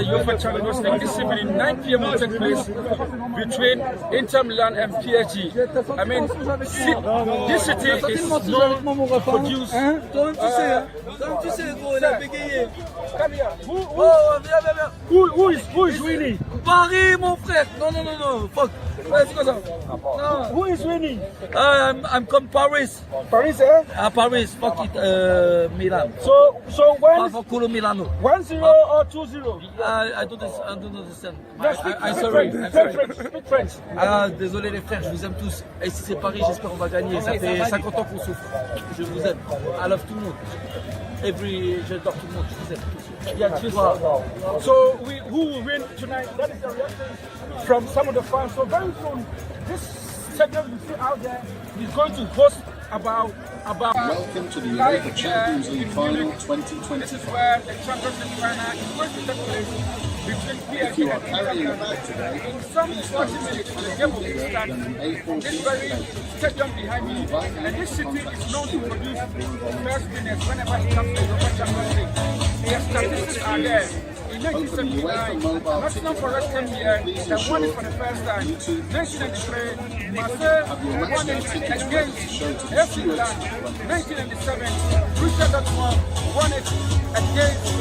UEFA Champions League this evening, 9 p.m. will take place between Inter Milan and PSG. I mean, this city is known to produce. Who is winning? Paris, mon frère. Non, fuck. Who is winning? I'm come Paris. Paris, eh? Paris, fuck it, Milan. So when? Milano. 1-0 or 2-0? I don't understand. I'm sorry. Speak French. Désolé les frères, je vous aime tous. Et si c'est Paris, j'espère qu'on va gagner. Ça fait 50 ans qu'on souffre. Je vous aime. I love tout le monde. J'adore tout le monde. Je vous aime tous. Yeah, so who will win tonight? That is the reaction from some of the fans. So very soon, this segment you see out there is going to host about. Welcome to the UEFA Champions League Final 2020. This is where the Champions League final is going to take place between PSG and Inter. In some 40 minutes, the game will start. This very stadium behind me, and this city is known to produce first winners whenever it comes to the UEFA Champions League. Their statistics are there. In 1979, Nottingham Forest came here and won it for the first time. 1993, Marseille won it against FC Milan. 1997, Borussia Dortmund won it against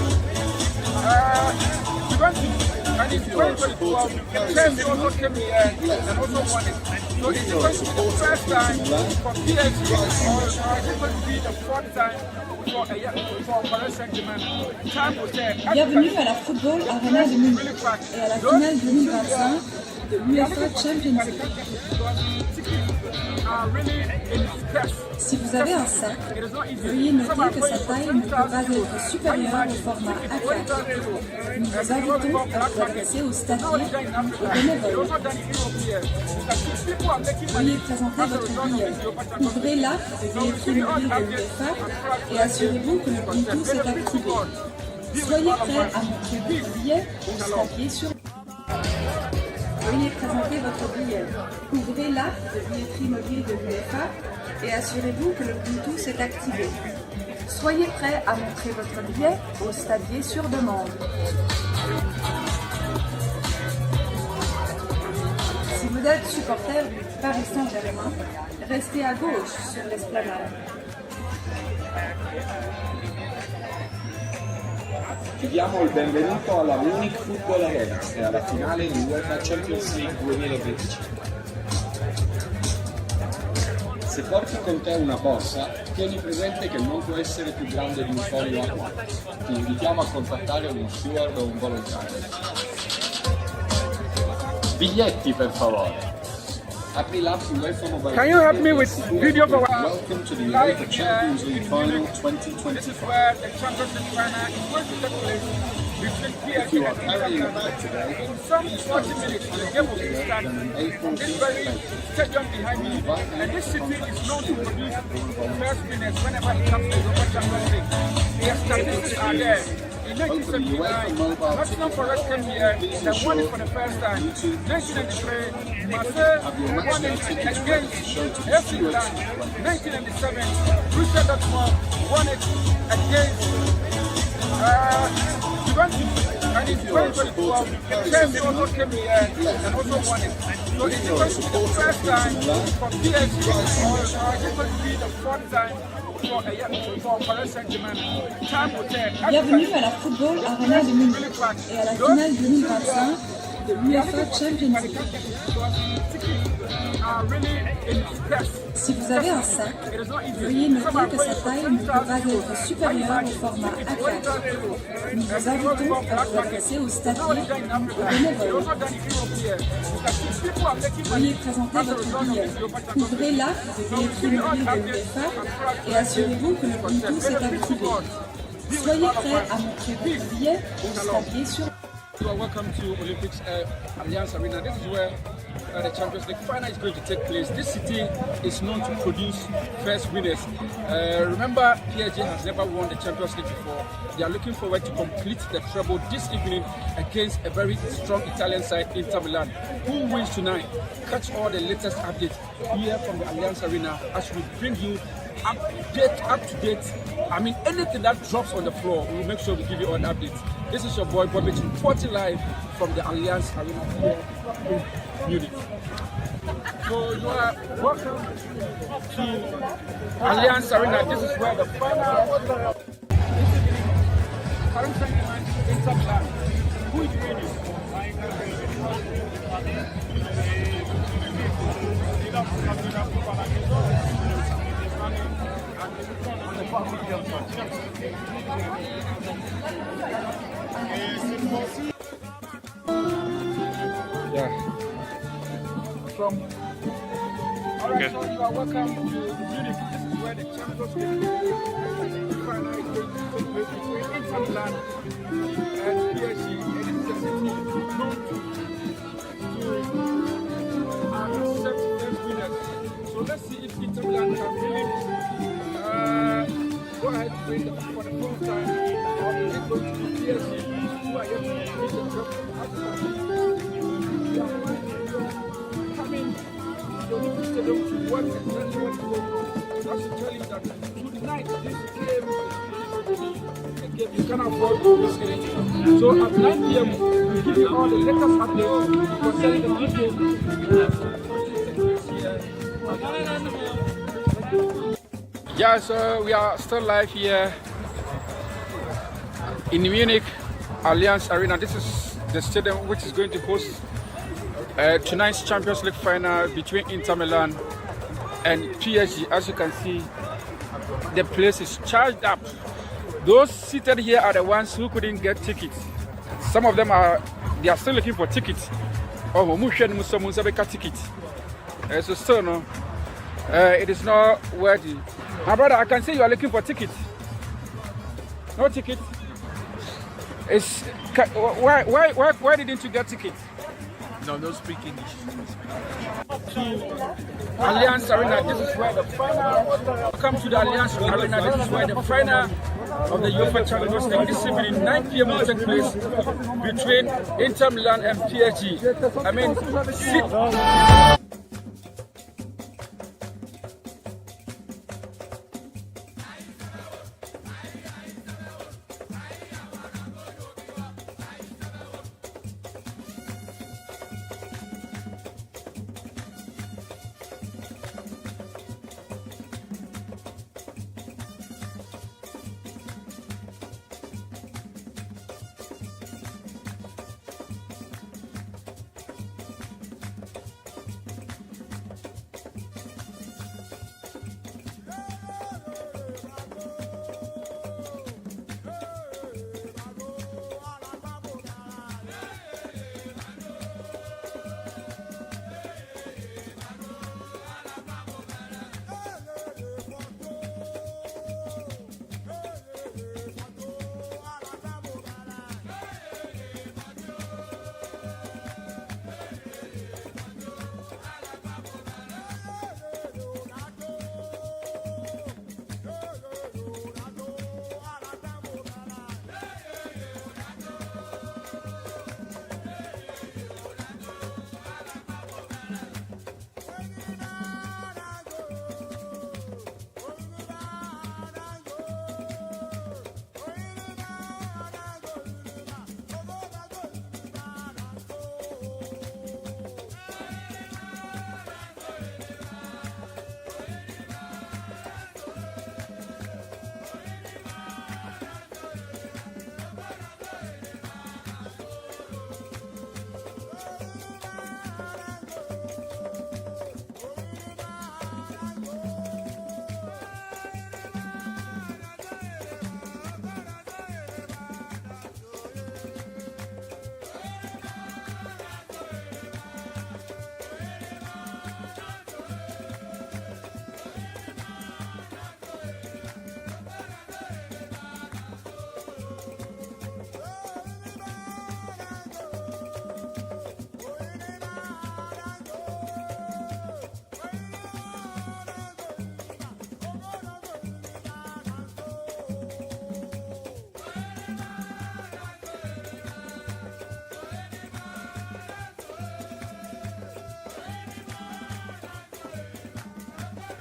Juventus. And in 2012, Chelsea also came here and also won it. So it's going to be the first time for PSG, or it's going to be the fourth time. Bienvenue à la Football Arena de Munich et à la finale 2025 de l'UEFA Champions League. Si vous avez un sac, veuillez noter que sa taille ne peut pas être supérieure au format A4. Nous vous invitons à vous adresser au stadier ou au bénévole. Veuillez présenter votre billet. Ouvrez l'app de billetterie mobile de l'UEFA et assurez-vous que le Bluetooth est activé. Soyez prêts à montrer votre billet au stadier sur. Veuillez présenter votre billet. Ouvrez l'app de billetterie mobile de l'UEFA et assurez-vous que le Bluetooth est activé. Soyez prêts à montrer votre billet au stadier sur demande. Si vous êtes supporter du Paris Saint-Germain, restez à gauche sur l'esplanade. Vi diamo il benvenuto alla MOURNING Football Arena e alla finale di UEFA Champions League 2025. Se porti con te una borsa, tieni presente che non può essere più grande di un foglio A4. Ti invitiamo a contattare uno steward o un volontario. Biglietti, per favore. Apri l'app UEFA Mobile. Can you help me with video for Welcome to the UEFA Champions League Final 2020. This is where the Champions League final is going to take place between PSG and Inter. In some 40 minutes, the game will start. This very stadium behind me, and this city is known to produce first winners whenever it comes to the UEFA Champions League. Their statistics are there. In 1979, Nottingham Forest came here and won it for the first time. 1993, Marseille won it against FC Milan. 1997, Borussia Dortmund won it against Juventus. And in 2012, Chelsea also came here and also won it. So it's going to be the first time for PSG, or it's going to be the fourth time. Bienvenue à la Football Arena de Munich et à la finale 2025 de l'UEFA Champions League. Si vous avez un sac, veuillez noter que sa taille ne peut pas être supérieure au format A4. Nous vous invitons à vous adresser au stadier ou au bénévole. Veuillez présenter votre billet. Ouvrez l'app de billetterie mobile de l'UEFA et assurez-vous que le Bluetooth est activé. Soyez prêts à montrer votre billet au stadier sur. Welcome to Olympics Alliance Arena. This is where the Champions League final is going to take place. This city is known to produce first winners. Remember, PSG has never won the Champions League before. They are looking forward to complete the treble this evening against a very strong Italian side, Inter Milan. Who wins tonight? Catch all the latest updates here from the Alliance Arena as we bring you up to date. I mean, anything that drops on the floor, we'll make sure we give you all the updates. This is your boy Bobby reporting live from the Allianz Arena here in Munich. So you are welcome to Allianz Arena. This is where the final current tournament in Milan. Who is winning? Yeah. Alright, so you are welcome to Munich. This is where the Champions League final is going to take place between Inter Milan and PSG. And this is a city known to accept first winners. So let's see if Inter Milan can really go ahead and win for the first time, or is it going to be PSG who are yet to win the trophy? Coming to the Olympic Stadium to watch exactly what is going on. I should tell you that tonight this game is a game you cannot afford to miss it. So at 9 p.m. we give you all the latest updates concerning the big game. Yeah, so we are still live here in Munich, Allianz Arena. This is the stadium which is going to host tonight's Champions League final between Inter Milan and PSG. As you can see, the place is charged up. Those seated here are the ones who couldn't get tickets. Some of them are still looking for tickets. Oh, tickets. So still no, it is not worthy. My brother, I can see you are looking for tickets. No tickets. Why didn't you get tickets? No, no speak English. Allianz Arena, this is where the final. Welcome to the Allianz Arena. This is where the final of the UEFA Champions League this evening, 9 p.m. will take place between Inter Milan and PSG. I mean,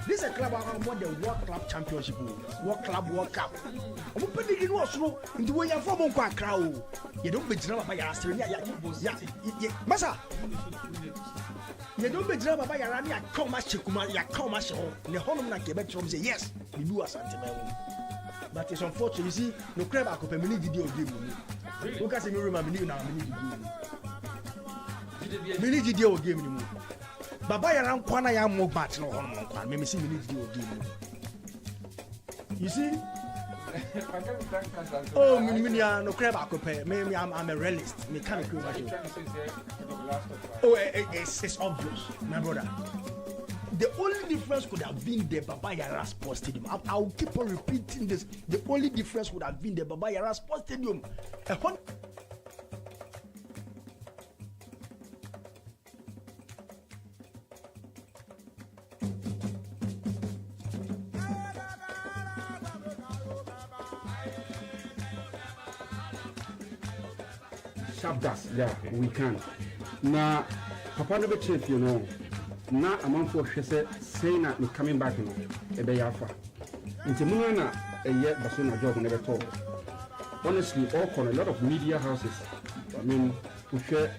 This is a club that won the World Club Championship, World Club World Cup. I'm putting it was slow in the way you're from a crowd. You don't be drama by your Australia. Massa. You don't be drama by your Rania, come much, you come much. The home like Quebec say yes, we do a sentiment. But it's unfortunate, you see, no crab I could pay many video game. Look at me, remember me now, many video game. Baba yaran kwana ya mo bat no hono kwana me see me video game. You see? Oh, me no crab akope. Me I'm a realist. Me can't go back. Oh, it's obvious, my brother. The only difference could have been the Baba Yara Sports Stadium. I'll keep on repeating this. The only difference would have been the Baba Yara Sports Stadium. Shabdas, yeah, we can. Now, Papa never changed, you know. Now, a month for she said, saying that we're coming back, you know, a Bayafa. Into Munana, a year, Basuna job never told. Honestly, all a lot of media houses, I mean, to share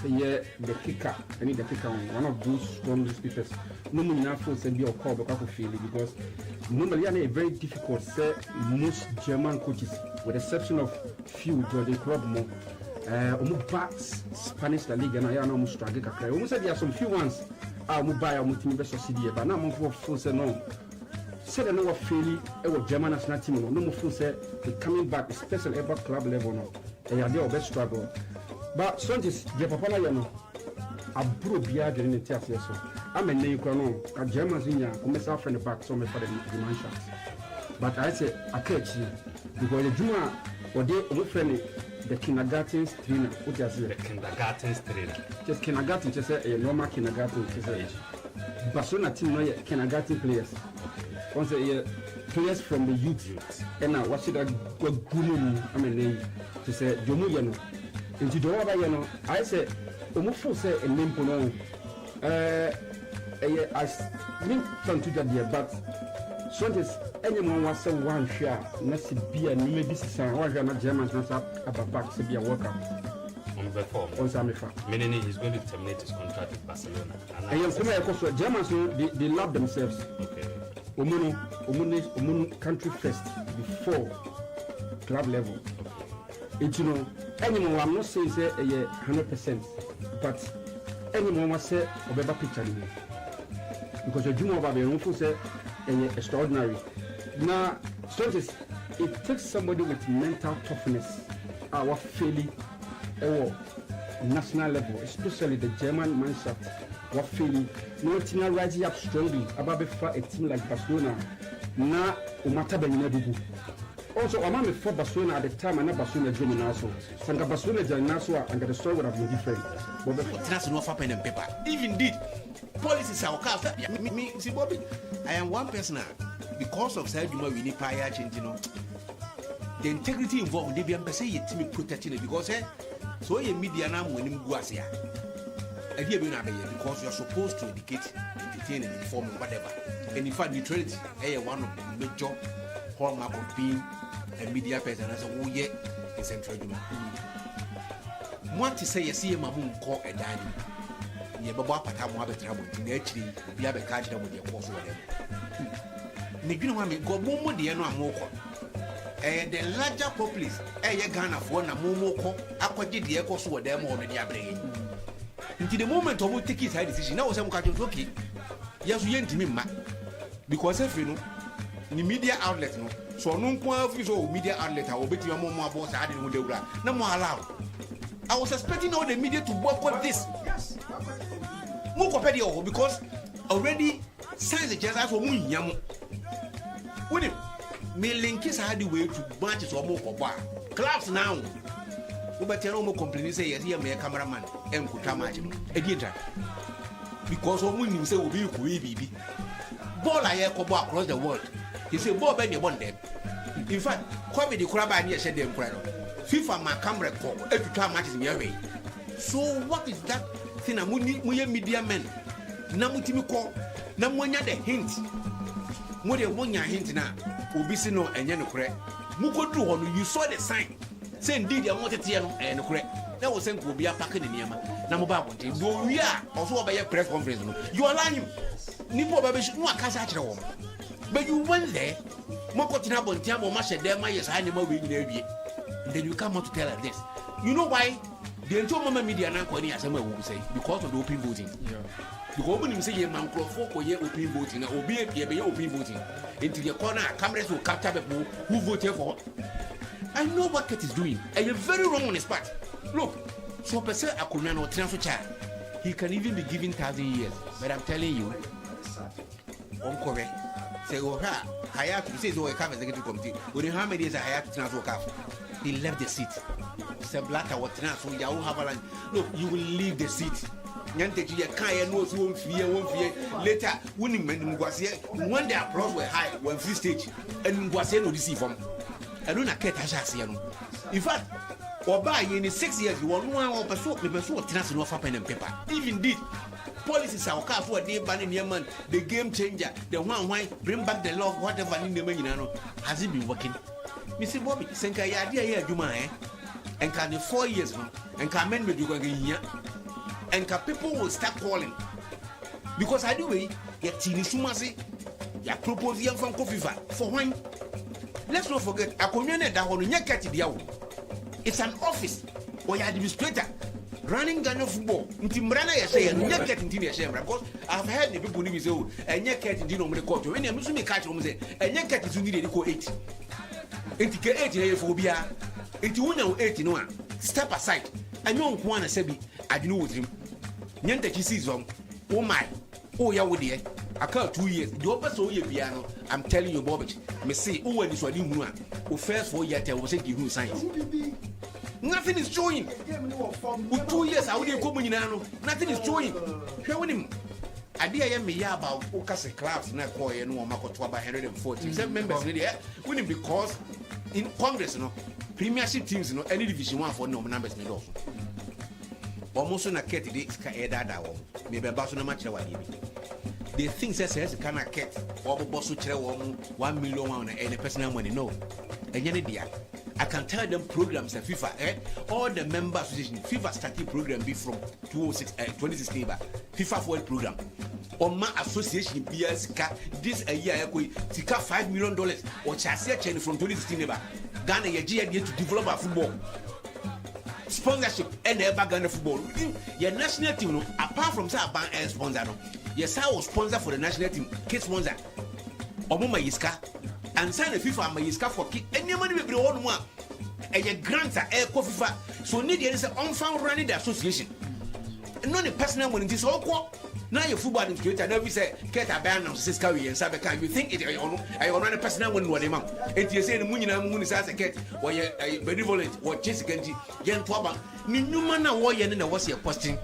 a year, the kicker, I need the kicker on one of those strong newspapers. No money for send you a call because of feeling because normally a very difficult say most German coaches, with the exception of few Jordan Club more. Spanish La Liga, and I almost struggle. Almost said there are some few ones. I will buy a multi subsidy, but now I'm for say no. Said I know what fairly German national team, no more full say coming back, especially about club level now. They are their best struggle. But Sundays, the Papa, you know, a bro beer during the test. I'm a name, a German's in here, who may suffer in the back, so me for the demand shots. But I say, I catch you because the Juma or they were friendly. The kindergarten trainer, what is it? The kindergarten trainer. Just kindergarten, just a normal kindergarten. Barcelona team, no kindergarten players. Once a year, players from the youth. And now, what should I go grooming? I mean, to say, Jomuyano. Into the other, you know, I say, Omofo say a name for no. I mean, from to that, but so this. Anyone was say one share, not to be a new business, and one German about back to be a worker. On the form, on some meaning he's going to terminate his contract with Barcelona. And yes, Germans, they love themselves. Okay. Umunu country first before club level. It's, you know, anyone, I'm not saying say 100%, but anyone was say a better picture because the Juma Baby say extraordinary. Now, so it takes somebody with mental toughness, our fairly national level, especially the German mindset, what feeling, no team rising up strongly about a team like Barcelona. Now, Umata also, I'm before Barcelona at the time, and Barcelona joining also. Sanga Barcelona joining also, and the story would have been different. But that's not pen and paper. If indeed, policies are cast. Me, see, Bobby, I am one person now. Because of Sajuma, we need prior change, you know. The integrity involved, they be protecting it because so a media now when you go here. Because you're supposed to educate, entertain, and inform, whatever. And in fact, neutrality is one of the major hallmark of being a media person. And I say, oh, yeah, in Central Juma. Want to say, you see, my mom call a dining. You have a trouble. Actually, you have a catch up with your course, whatever. You know what I mean? Go more the more. The larger populace, Ghana for na Momoko, Aquaji the echoes were them already bringing. Until the moment of take his high decision, now some catch okay. Yes, we ain't me, because if you know the media outlet, no, so no official media outlet, I will bet you a more boss adding with the black. No more allowed. I was expecting all the media to work with this. Yes, Moko because already signs the chance for me. With him, me linkis had the way to branches or more bar. Clubs now. But you know, complaining say, yes, here, me a cameraman, and could come at him. Again, because of when you say, will be baby. Ball I echo across the world. He said, Bob, and you want them. In fact, quite the crab and yes, said them, FIFA, my camera call, every time matches in your way. So, what is that thing? I'm media men. Namutimi call. na monya the hint mo de monya hint na obi si no enye no kore mo kodru ho no you saw the sign say indeed ya mo tete no no kore na wo sen ko obi apake ne niam na mo ba bonte do wi a also oba ye press conference no you are lying ni mo ba be no akasa akere wo but you went there mo ko tina bonte am mo hye dem ma yes ha ne ma we nyina awie then you come out to tell us this. You know why? The entire media now calling as will say because of the open voting. Yeah. Because open say a man for open voting, or be open voting into the corner. Cameras will capture people who voted for. I know what Kate is doing, and you're very wrong on his part. Look, so person a KUNADU transfer child, he can even be given 1,000 years. But I'm telling you, on correct. Say, oh, Hayat, he says, oh, I have executive committee. When you how many days I have to transfer cap? He left the seat. Say black or transfer, you have a line. Look, you will leave the seat. Later, winning men when the applause were high, when free stage, and Nguase no receive them. I don't know, in fact, or by in 6 years, you want one or pursue transfer of pen and paper. Even did. Policies are car for a day banning Yemen, the game changer, the one why bring back the law, whatever in the man, has it been working? Mr. Bobby, Senka idea here, Juma, and can the 4 years, and can men with you again here, and can people will start calling because I do it, yet Tini Sumasi, ya propose young from coffee for wine. Let's not forget, a community that on your cat, it's an office or your administrator. Running Ghana football, Timbrana, I say, and you're getting to the shame because I've heard the people who say, and you're getting to the court. When you're missing a catch, and you're getting to need to go 8. Into 8 phobia, into 8 in 1. Step aside, and you don't want to say, I know with him. Yenta sees on, oh my, oh, yeah, would dear. I can't 2 years. The upper so ye piano, I'm telling you, Bobby. Me say, oh, when it's what you want, who first 4 years, I was saying, you science. Nothing is showing. With 2 years, I wouldn't come in. Nothing is showing. Showing him. I did me about Ocas clubs, not Koy and Wamako 140. 7 members winning because in Congress, Premiership teams, any division 1 for no numbers made off. Almost on a cat, it's Kaeda, maybe about so much. The thing says, a kind of cat, or boss 1 million and a personal money. No, and yet, I can tell them programs at FIFA, all the member association, FIFA started program be from 2016, FIFA World Program. On my association, this a year, $5 million, or Chassia Chain from 2016, Ghana, a year to develop our football. Sponsorship and ever Ghana football. Your national team, apart from Saban and sponsor, yes, I was sponsor for the national team, kid sponsor. Omuma Yiska. And sign a FIFA Mayiska for kick any money will be on one. And your grants are air FIFA. So need there is an unfound running the association. And not a personal one, it is all quote. Now your football administrator never say, Get a ban of Siskawi and Sabaka. You think it I run a personal one what amount. And you say the moon is as a cat, or you're benevolent, or Jessica, Yen Twaba. No man, a warrior, and what's your posting.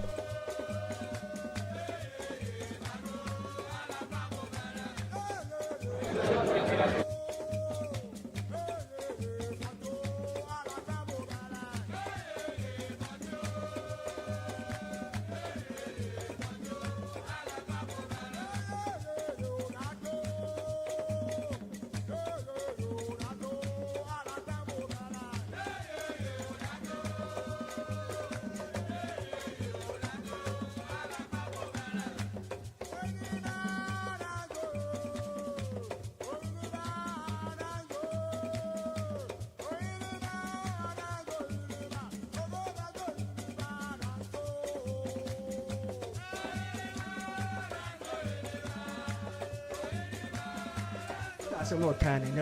As a lot time in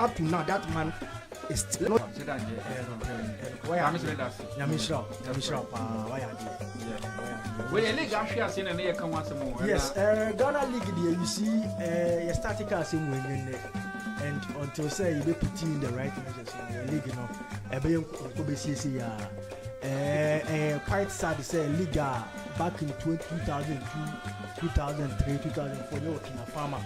up to now, that man is still not. Yes, Ghana League, you see, you start to see when and until say you put in the right measures in the league, quite sad to say, Liga back in 2002, 2003, 2004, you were a farmer.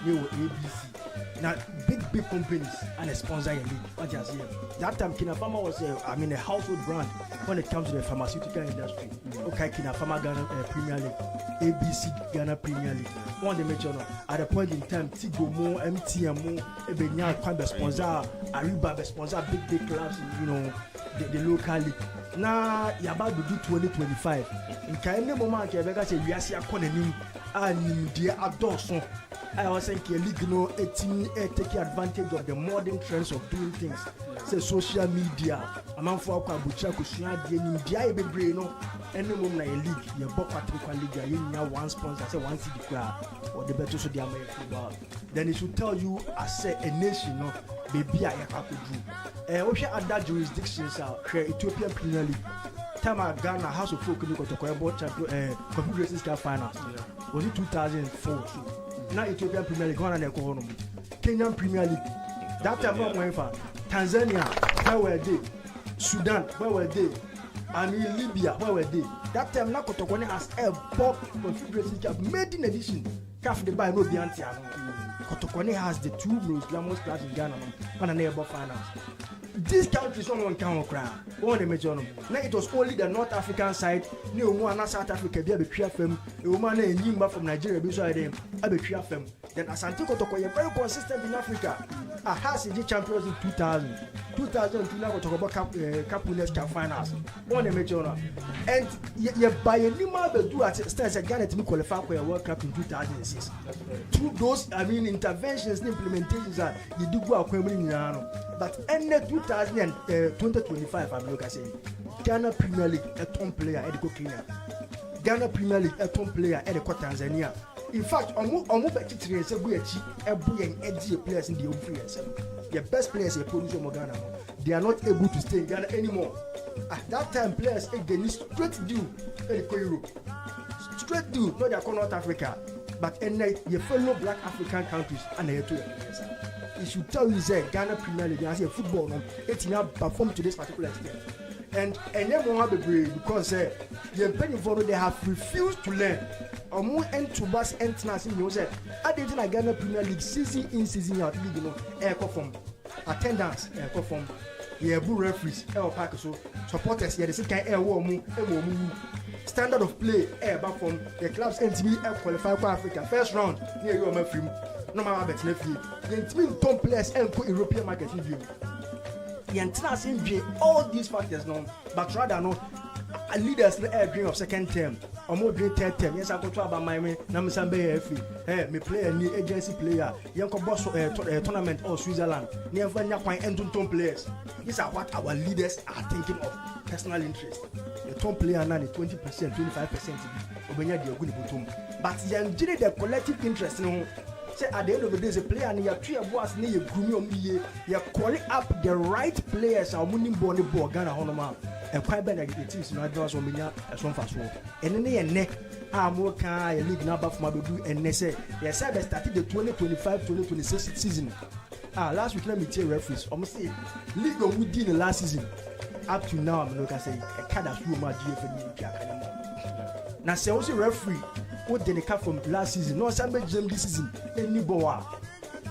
You were ABC. Now, big big companies and a sponsor your league. What you see? That time Kina Pharma was a household brand when it comes to the pharmaceutical industry. Okay, Kina Pharma Ghana Premier League, ABC Ghana Premier League. One they mention at a point in time, Tigomo, MTMO, Ebenya Kwambe sponsor, Ariba be sponsor big clubs, you know, the local league. Now you're about to do 2025. In Kaine moment, you're going to say we are seeing a and the adults. I was saying the league no taking advantage of the modern trends of doing things. Say social media. I'm for Abuja Kushia the be brain no any moment na league you book Patrick league you need one sponsor say one city crowd or the better so the American football. Then it should tell you as say a nation no baby I have to do. We share other jurisdictions Ethiopian Premier League. Time Ghana House of Folk to talk about champion Confederations Cup finals. Was it 2004? Now Ethiopian Premier League, Ghana and Kenyan Premier League. That time went for Tanzania, where were they? Sudan, where were they? Libya, where were they? That time now Kotokone has a Bob Confederation Cup maiden edition. Calf the by no Bianti. Kotokone has the two most glamorous clubs in Ghana and a neighbor finals. This country someone can't cry. One major. Now it was only the North African side. No one South Africa be FM. A woman in from Nigeria be so them. I be FM. Then Asante Kotoko is very consistent in Africa. I has the champions in 2000. 2002 now we talk about Cup Winners' Cup finals. One major. And you buy a new marble do at stands again to qualify for a World Cup in 2006. Through those interventions and implementations that you do go but end 2025 I'm looking at saying Ghana Premier League a top player at the Kenya. Ghana Premier League a top player at the Tanzania. In fact, on bet it is a boy and players in the influence. The best players are produced in Ghana. They are not able to stay in Ghana anymore. At that time, players again straight due in Europe. Straight due, not their North Africa, but in your fellow black African countries and the players. It should tell you that Ghana Premier League as a football no, it's now perform to this particular extent. And then won't have a break because the benefit they have refused to learn. More and to bus international you said I didn't like Ghana Premier League season in season out league no air from attendance air from bull referees air park so supporters here the same kind air warm standard of play air back from the clubs NTB air qualify for Africa first round near you my film no matter bet next year the team top players and European market view the international all these factors no but rather no leaders the dream of second term or more dream third term. Yes, I go to about my man. Me play a new agency player. Young boss tournament or Switzerland. Never quite end to players. These are what our leaders are thinking of. Personal interest. The top player now 20%, 25%. But the collective interest. Say at the end of the day, the player and your 3 boys near your grooming you're calling up the right players. Are winning body ball Ghana Honoma. And quite better the teams no advance on Minya as one fast walk. And then neck more car a league number from Abu and they say they said they started the 2025-2026 season. Last week let me tell referees. Almost say league we did the last season. Up to now I'm looking at say a card as you my GFN. Now say also referee what did they come from last season? No Sunday gym this season. Any boa.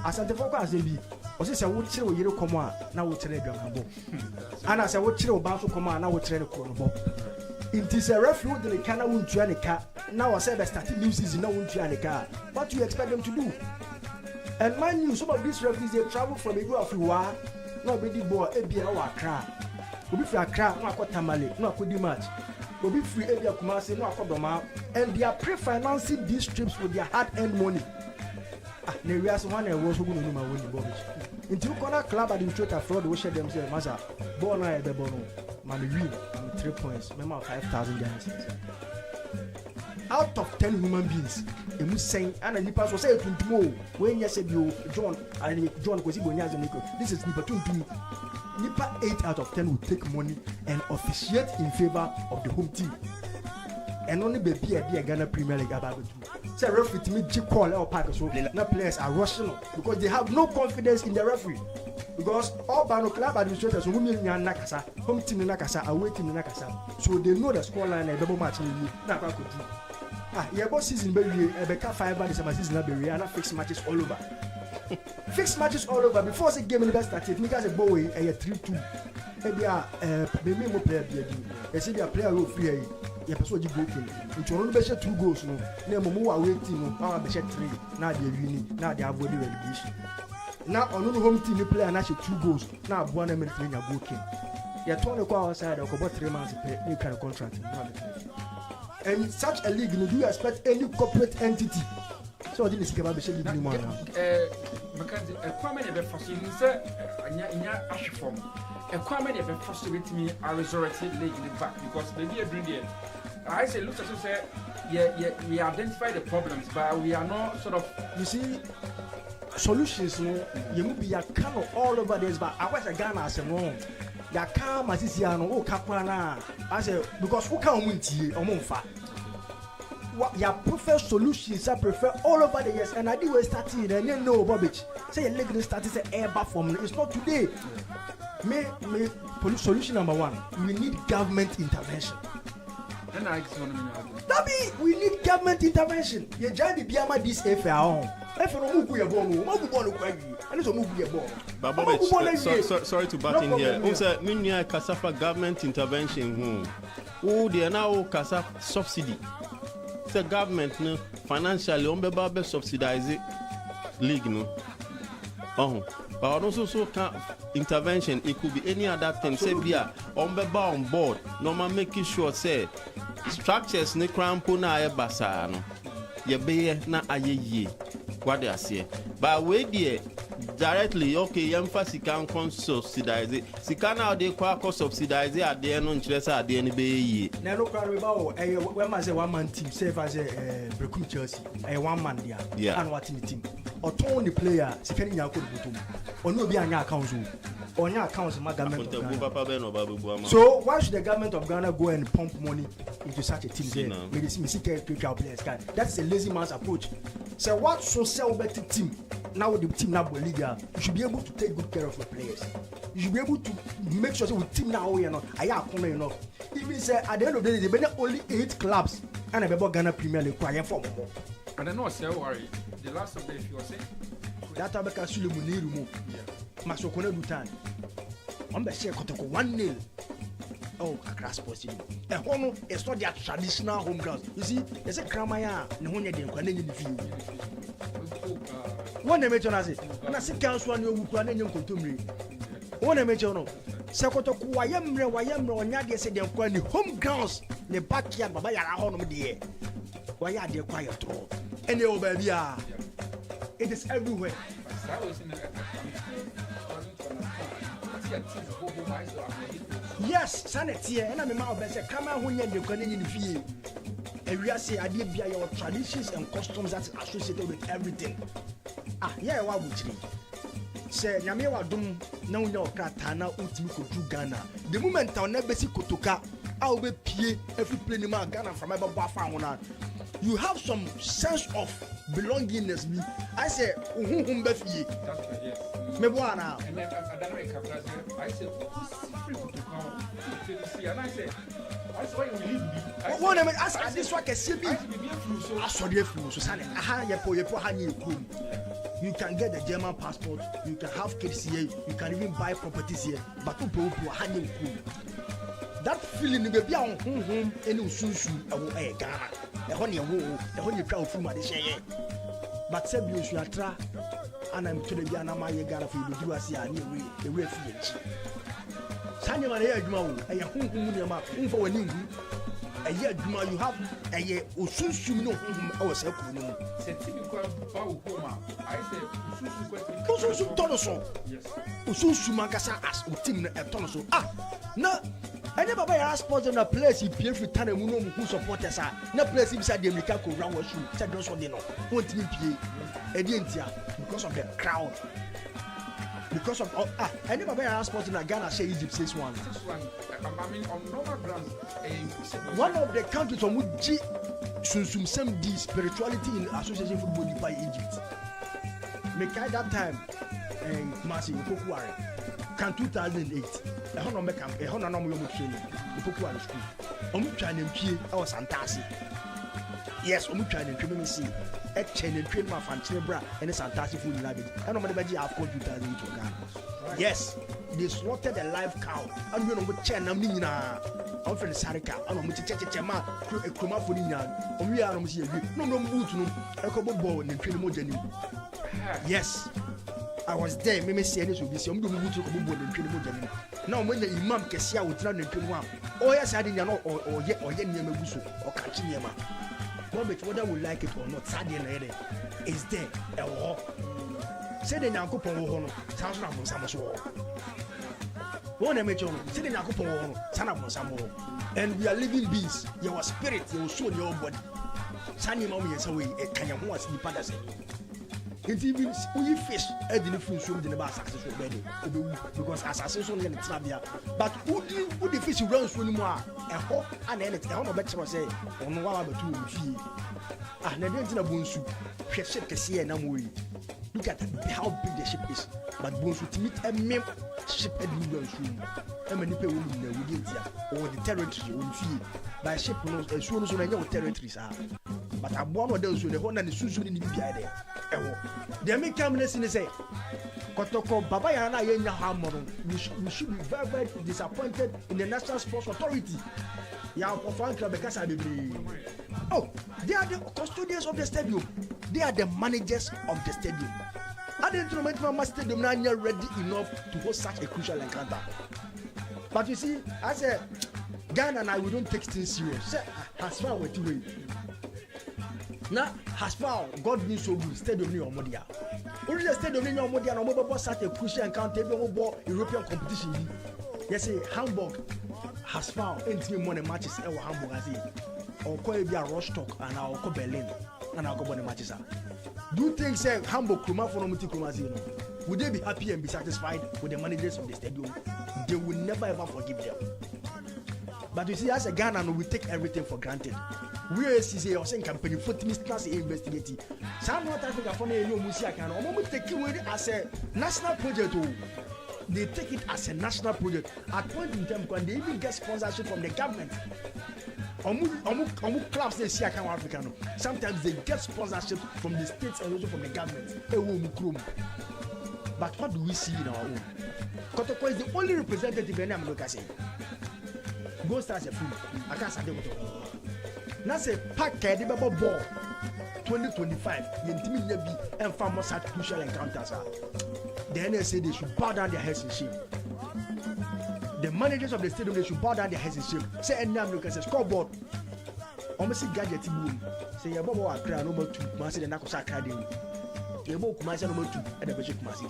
As I as they be. I say what chiro yero come on now we train the and I say what chiro bounce come on now we train the corner. It is a referee that they cannot win the car. Now I say they started new season now win the car. What do you expect them to do? And mind you, some of these referees they travel from a go of war. No big boy a be our cry. We be for a cry, no akwa tamale, no akwa di match. We be free area Kumasi, no akwa doma, and they are pre-financing these trips with their hard-earned money. There was one who was going to win the ball. Into corner club administrator fraud we share themselves masa ball na e be bono man win 3 points remember 5,000 guys out of 10 human beings emu saying and nipa so say tuntumo when you say you John kwesi bonya azemiko this is nipa tuntum nipa 8 out of 10 will take money and officiate in favor of the home team and only baby a Ghana Premier League about to say referee me G call or park so now players are rushing because they have no confidence in the referee because all Bano club administrators who mean nakasa home team nakasa away team nakasa so they know the score line and double match in na kwa could do yeah boss season be we be 5 by the summer season be we and fix matches all over Fixed matches all over before the game started. Niggas a boy a 3-2. Maybe maybe more player be. You see their player will free. You persuade you broken. Which only be 2 goals no. Name more waiting no. Now be 3. Now they winning. Now they avoid relegation. Now on the home team play and actually 2 goals. Now 1 minute when you're broken. You're 20 outside or about 3 months pay new kind of contract. And such a league, do you expect any corporate entity? So I didn't speak about the league anymore now. Because a common ever frustrating, sir, and your ash form. A common ever frustrating me, I resurrected league in the back because maybe a brilliant. I say, look at you, say, yeah, we identify the problems, but we are not sort of. You see, solutions, no, you will be a kind of all over this, but I was a Ghana as a wrong. Ya come as is no o kakwana. I say because who can win tea or monfa. What ya prefer solutions I prefer all over the years and I did we starting and you know Bobich. Say a legal start is a air from it's not today. Me solution number 1. We need government intervention. And I just want to Dabi, we need government intervention. You join the Biama this FAO. If you don't move your ball, and it's a move your ball. Babovich, sorry to butt in here. Also, Minya Kasafa government intervention. Oh, they are now Kasaf subsidy. The government no financially on be subsidize league no. But also so intervention. It could be any other thing. Say bia on board. Normal making sure say structures ne crampo na aye basa no. Ye be na aye ye. What they say. But we there directly okay emphasis can subsidize it. Si can now they quite subsidize it at the end on Chelsea at the end be. Now look about when I say 1 man team save as a Brecum Chelsea a 1 man there. Yeah. And what team or turn the player si can you go or no be an account on your accounts government. So why should the government of Ghana go and pump money into such a team? That's a lazy man's approach. So what so sell better team now the team now leader you should be able to take good care of your players. You should be able to make sure that with team now you know I are coming enough. Even say at the end of the day there are only 8 clubs and about Ghana Premier League quiet for more. And I know say worry. The last of the if you were saying that Abeka Sulemuni remove. Maso KUNADU time. On the share 1-0. Oh, Accra Sports Stadium. A home is not their traditional home grounds. You see, there's a Kramaya, no one didn't in the field. One major has it, and I see council one who can name Contumri. One major no. Sekoto Wayamre, and Yadia said they're going the home grounds, the backyard, Babaya home of the air. Why are they quiet all? And the baby, it is everywhere. Yes, sanity, and I'm a man of come out when you're going in the field. And we are saying, I did be your traditions and customs that's associated with everything. Ah, yeah, what would you say? Yamewa Dum, now your Katana, Utimi Ghana. The moment I'll never see Kotoka, I'll be Pie, every plane man Ghana from ever Bafa. You have some sense of belongingness. I say, Befi. Mebuana. and then I said, free to come to see, and I said, that's why we leave me. One of ask this one can see me. I saw the flu, so you can get the German passport, you can have kids here, you can even buy properties here, but that feeling you be on home any susu a Ghana. The honey crowd from my share. But Sebius, you are tra, and I'm to the Yanama Ghana for you to see a refuge. Sanya Mayagma, a home for a new. A year you have a year or soon no our circle. I said, Tonoso. Yes. Usu Magasa as Utim at Tonoso. Ah, no. I never buy a sport in a place if you return a woman who support us. No place inside the Mikako round was shoot. Said no one, won't be because of the crowd. Because of I never buy a sport in a Ghana, say Egypt 6-1. I mean, on normal grounds, one of the countries on which some spirituality in association football by Egypt. Make that time, Marcy Pokuare, can 2008. A honor make a honor no training. The Pokuare school. Trying to I was fantastic. Yes, try to see. A chain and train my fancy bra and a fantastic food rabbit. I don't know about half 2000 to Ghana. Yes, they slaughtered a live cow. And you know what chain I'm in. I'm from the Sarika. I'm going to check a croma for Nina. We are almost here. No boot, no. I come aboard and train more than you. Yes, I was there. Maybe see this will be some good to come aboard and train more than you. Now, when the Imam Kessia would run and train one, oh, yes, I didn't know, or yet near Mebuso or Kachiyama. But whether we like it or not, Sadia is there a war. Say the Nakupo, sounds like Samuel. One amateur, say the Nakupo, son of Samuel. And we are living beings. Your spirit, your soul, your body. Sunny mommy is away, a Kanya was the Padas. It's even we fish, I didn't feel so in the bar successful wedding because assassination in Tabia. But who the fish runs for more? A hawk and anything. I want to bet you say, on one of the 2 feet. Ah, never in a bone soup. Ship can see and I'm worried. Look at how big the ship is. But bones would meet a mem ship at New room. How many people within or the territory will feel by ship knows as soon as I know territories are. But I'm one of those with the Honda and the Susan in the Piade. They may come and say, Kotoko, Baba and I in Hammer. We should be very, very disappointed in the National Sports Authority. Yeah, for fan club because I believe. Oh, they are the custodians of the stadium. They are the managers of the stadium. And the instrumental stadium now are ready enough to host such a crucial encounter. But you see, I said, Ghana and I, we don't take things serious. As far as we're now, as far God being so good, stadium near Omodia. Only the stadium near Omodia, no more such a crucial encounter, European competition. Yes, Hamburg has found intimate money matches in Hamburg as or Korea Rostock and our Berlin and our money matches. Do you think say Hamburg Kruma for Krumazino? Would they be happy and be satisfied with the managers of the stadium? They will never ever forgive them. But you see, as a Ghana, we take everything for granted. We are a or saying company for class investigating. Some North Africa for no Musia can almost take it as a national project. They take it as a national project. At point in time, when they even get sponsorship from the government, clubs they see African. Sometimes they get sponsorship from the states and also from the government. But what do we see in our own? Kotoko is the only representative in America. Go start a food. I can't say what. Now say pack the ball 2025. Yentimi nebi and farmers had crucial encounters. The NSA they should bow down their heads in shame. The managers of the stadium they should bow down their heads in shame. Say and now look at the scoreboard. Almost see gadget boom. Say your baba Accra number 2. Man say the Nakosa Academy. Your book Kumasi number 2 at the Bishop Kumasi.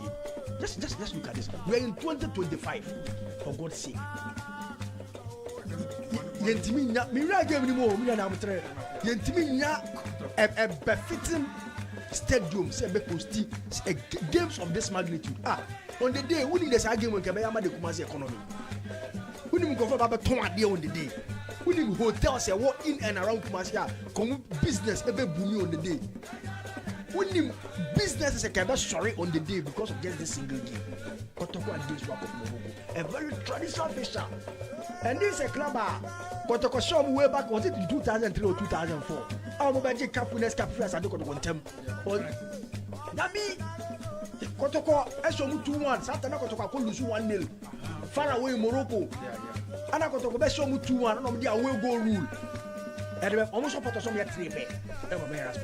Just look at this. We are in 2025. For God's sake. Yentimi nya mira game ni mo mi na amtre. Yentimi nya a befitting stadium say be host games of this magnitude. On the day we need this game when Kebaya the Kumasi economy. We need go for baba ton ade on the day. We need hotels say walk in and around Kumasi come business ebe booming on the day. We need businesses that can be sorry on the day because of just this single game. Kotoko and this work of Mohogo, a very traditional fisher. And this is a club. Kotoko show way back, was it in 2003 or 2004? I'm about to Capunes Capunes. I don't want them. Nabi Kotoko, I saw 2-1. Santana Kotoko could lose 1-0. Far away Morocco. And I Kotoko best show 2-1. I don't know away goal rule. And they almost put us on your 3-pay.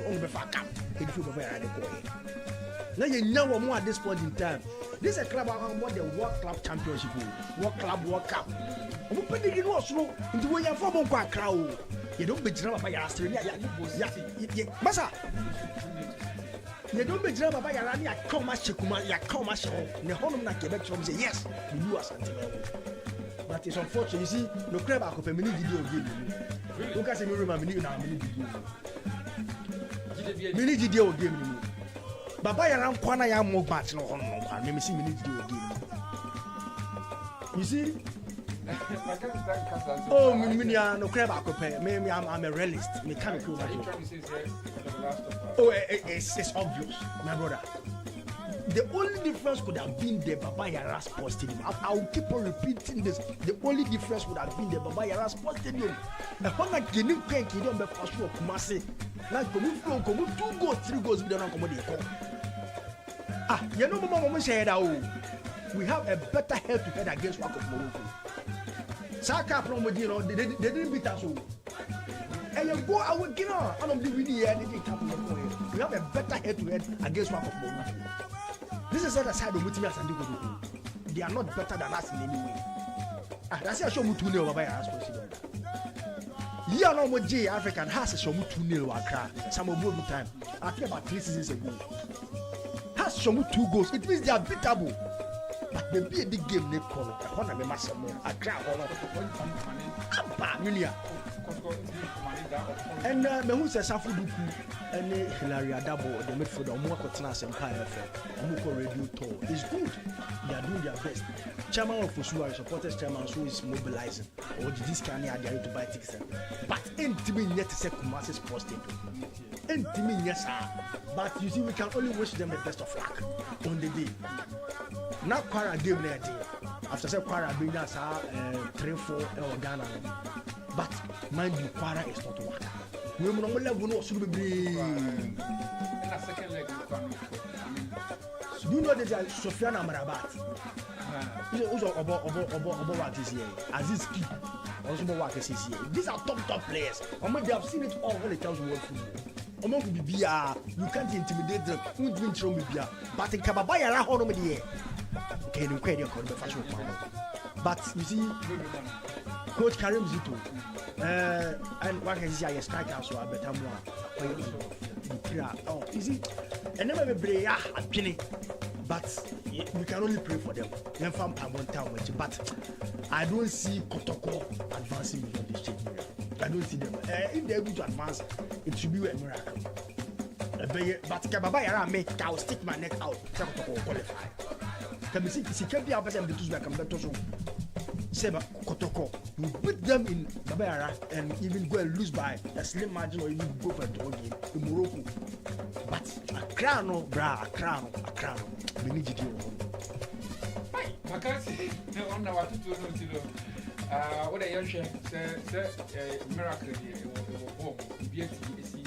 Only before camp. If you prefer at the boy. Now you know more at this point in time. This is a club about the World Club Championship, World Club World Cup. I'm putting it was slow into where you're from on crowd. You don't be drunk by your Australia. Massa. You don't be drunk by your Rani. I come as Chikuma, you come as the whole of Quebec from say yes, you are something. But it's unfortunate, you see, no crab of a mini video game. Look at me, remember, mini video game. Baba ya ram kwana ya mo match no on no me see minute do game. You see? Oh, me no crab akopɛ. Me I'm a realist. Me can't go back. Oh, it's obvious, my brother. The only difference could have been the Baba Yara Sports Stadium. I will keep on repeating this. The only difference would have been the Baba Yara Sports Stadium. A Honda Guinea Crank, you don't be for sure, Kumasi. Like, come 2 goals, 3 goals, we don't know what they call. Ah, you know, Mama said, we have a better head to head against Wak of Morocco. Saka from Modino, they didn't beat us. And you go out with Gino, I don't believe we have a better head to head against Wak of Morocco. This is the other side of Mutimas and Dugo. They are not better than us in any way. Ah, that's a show Mutune over us. Yeah, no more J African has a show Mutune Wakra. Some of good time. I think about 3 seasons ago. Has shown 2 goals. It means they are beatable. But the big game they call it. I want to be massive. I crowd all of and who says Safuduku and Hilaria Dabo, the midfielder, Mokotnas Empire, Moko Radio Tour is good. They are doing their best. Chairman of Fusua, supporters chairman who is mobilizing, or this can they are to buy tickets. But intimate yet to say Kumasi Sports Stadium. Intimate, yes, sir. But you see, we can only wish them the best of luck on the day. Now, Quara gave their day. After say Quara being us 3-4 Ghana. But mind you, Quara is not water. We will not level no should be. You know that Sofiana Marabat. Also about what is here. Aziz Ki. Also about what is here. These are top players. They have seen it all when it comes to world football. You can't intimidate them. You won't throw me beer. But in Kababaya, I hold them here. Okay, you can't call the fashion. But you see, Coach Karim Zito, and what can you say? I strike out so I better more. Oh, you see, and never be a penny. But we can only pray for them. Then from one town, but I don't see Kotoko advancing beyond this stage. I don't see them. If they're able to advance, it should be a miracle. But Kababaya, I will stick my neck out. Kotoko qualify. Can we see? Can be our best and the two back and better so. Seba Kotoko, you beat them in Babara and even go and lose by a slim margin or even go for a draw game in Morocco. But a crown, a crown. We need to do it. I can't see no one now to do. What a young chef said, miracle here. It will be a TBC.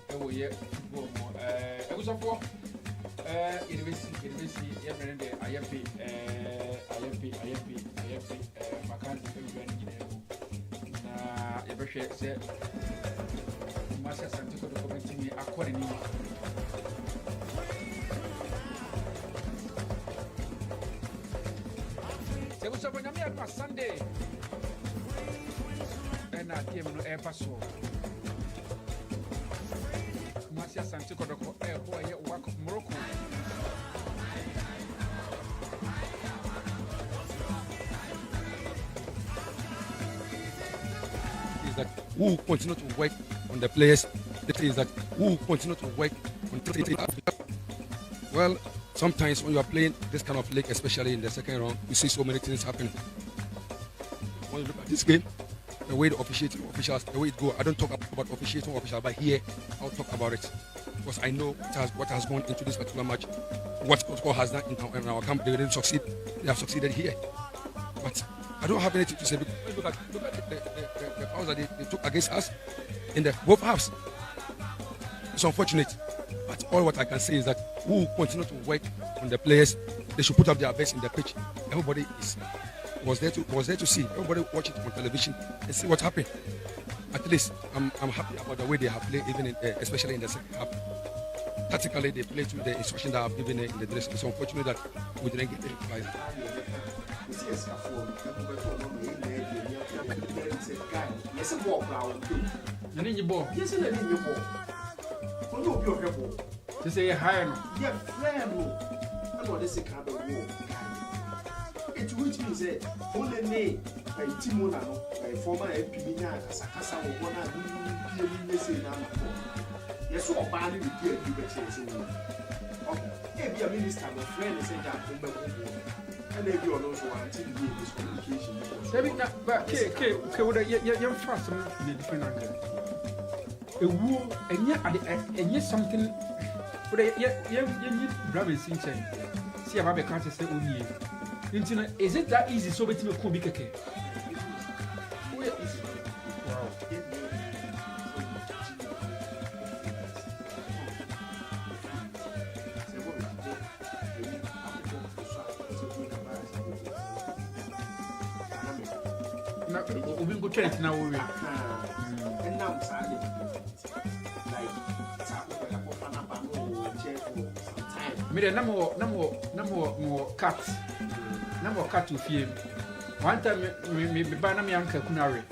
It will yet go more. It was a for university, every day. I have paid. Every said, Master Santico documenting me accordingly. There was a on Sunday, and I came no air pass. Master Santico documenting work of Morocco. That who continue to work on the players. The thing is that who continue to work on the well, sometimes when you are playing this kind of league, especially in the second round, you see so many things happen. When you look at this game, the way the officials, the way it go, I don't talk about officiating officials, but here I'll talk about it because I know what has gone into this particular match. What Kotoko has done in our camp, they didn't succeed. They have succeeded here, but I don't have anything to say because look at the fouls that they took against us in the both halves. It's unfortunate, but all what I can say is that who continue to work on the players, they should put up their best in the pitch. Everybody was there to see. Everybody watch it on television and see what happened. At least I'm happy about the way they have played, even especially in the second half. Tactically, they played to the instruction that I've given in the dressing. It's unfortunate that we didn't get the prize. Yes, a ball flower. You need your ball. Yes, I need your ball. What do you have ball? To say a higher. Yeah, friend. I know this is kind of war. It which means that only name by Timona, by former Epina, Sakasa, or one of the say now. Yes, so badly with you, you okay, be a minister, my friend is saying that. And maybe you also want to be this communication. But you're fast in a different angle. A woo, and yet something. But you brothers in chain. See about the country say, is it that easy so between a comic? Wow. Obi go trend na wo we. Mire na mo cat. Na mo cat ofie. One time me ba na me anka kunare.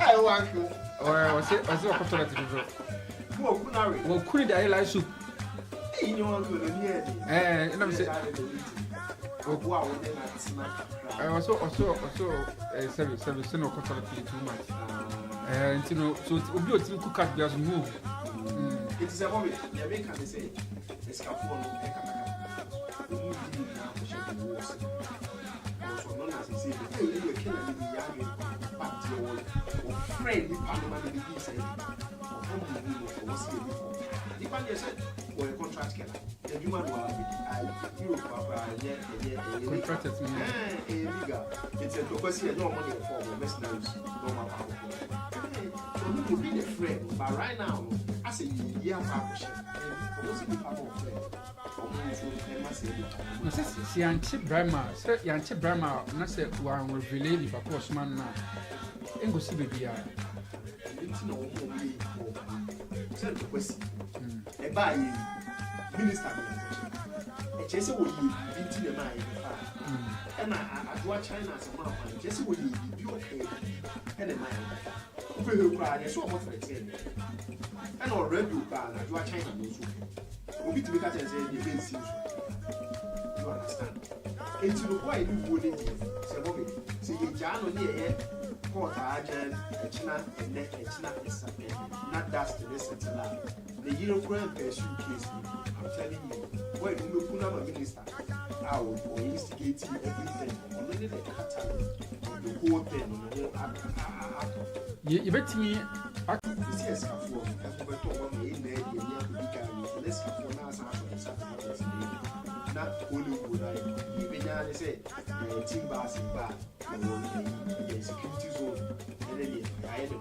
I want you. O se ko toilet do. Mo kunare. Wo kuni da ila soup. You know go no here. Na me say Obu a wo dey na snack. Also, sorry, no control too much. And you know, so Obi Otimi cook at just move. It is a hobby. The American they say, it's a phone. We need to now to share the wars. Also, known as they say, hey, you were killing the young back to your friend, the parliament, the BBC, or home for what's here before. The parliament said, or a contract killer. The human will be contracted. It's a because here no money for mercenaries, no matter so we could be the friend, but right now, I say yeah, partnership. No, si anti Brahma, say anti Brahma, na say one reveal if a course man na. Engo si baby ya. It's no more say the question. E buy minister. E chese wo yi binti na mai. And I do China as a man, just what you okay. And a man who cried, I saw what I said. And already you can do a China news. We'll be to make a say the base. You understand? It's no why you wouldn't say, Bobby. See, Jan near Port Argent, China, and then China is not dust to listen to that. The European case, I'm telling you, where you look at a minister. Out or instigating everything, only the the whole thing. You bet me. This is a for let's for now. Not only would I even say, team bars in bar, security zone, and then I had a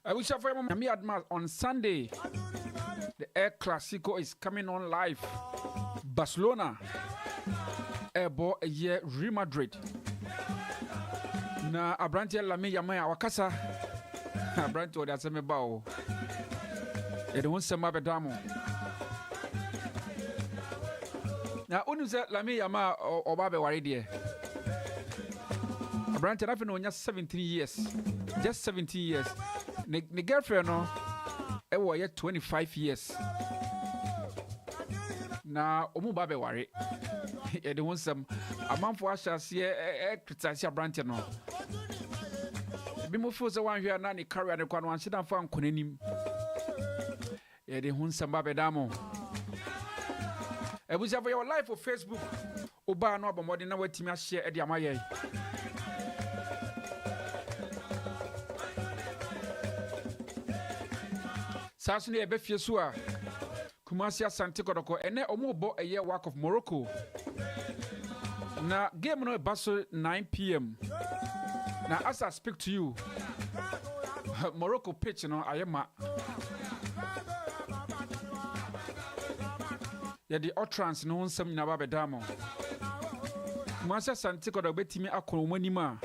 I wish I for me on Sunday. The El Clasico is coming on live. Barcelona, Ebo a year Real Madrid. Na Abrantia Lami Yamaya Wakasa. Abranto da Seme Bao. It won't sema bedamo. Now, only said Lami Yama or Babe Waridi. Abrantia Raffin on just 17 years. Just 17 years. The girlfriend, no, it was 25 years. Now, Omubabe worry. It wants some a month for us, see a criticize Branton. No, Bimofo the one here, Nanny carry and the one sit down for Kunim. It wants some Babe Damo. It was over your life for Facebook. Oba no more than our team share at Yamaye. Sasuni ebe fiesua Kumasi Asante Kodoko ene omubo a year walk of Morocco. Na game no baso 9 p.m. Now as I speak to you, Morocco pitch no ayema. Ya the utterance no nsam na ba bedamo. Kumasi Asante Kodoko betimi akoro manima.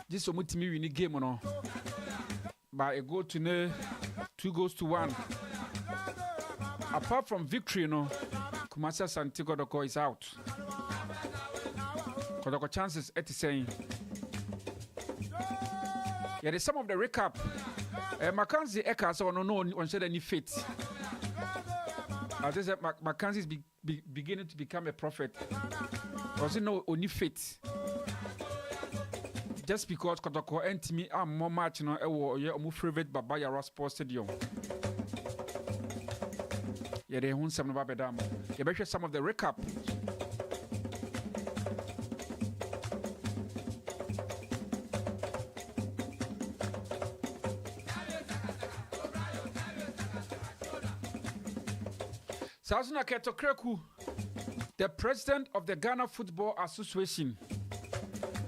This omutimi win game no. By a goal to ne 2 goals to 1. Apart from victory, no, Kumasi Asante Kodoko is out. Kodoko chances at saying. Yeah, there's some of the recap. Mackenzie Eka so no on said any fit. I just said Mackenzie is beginning to become a prophet. Was it no only fit? Just because Kodoko and me are more match no more favorite Baba Yara Sports Stadium. Yeah, they own some of Babedam. You better some of the recap. Sasuna Ketokreku, the president of the Ghana Football Association,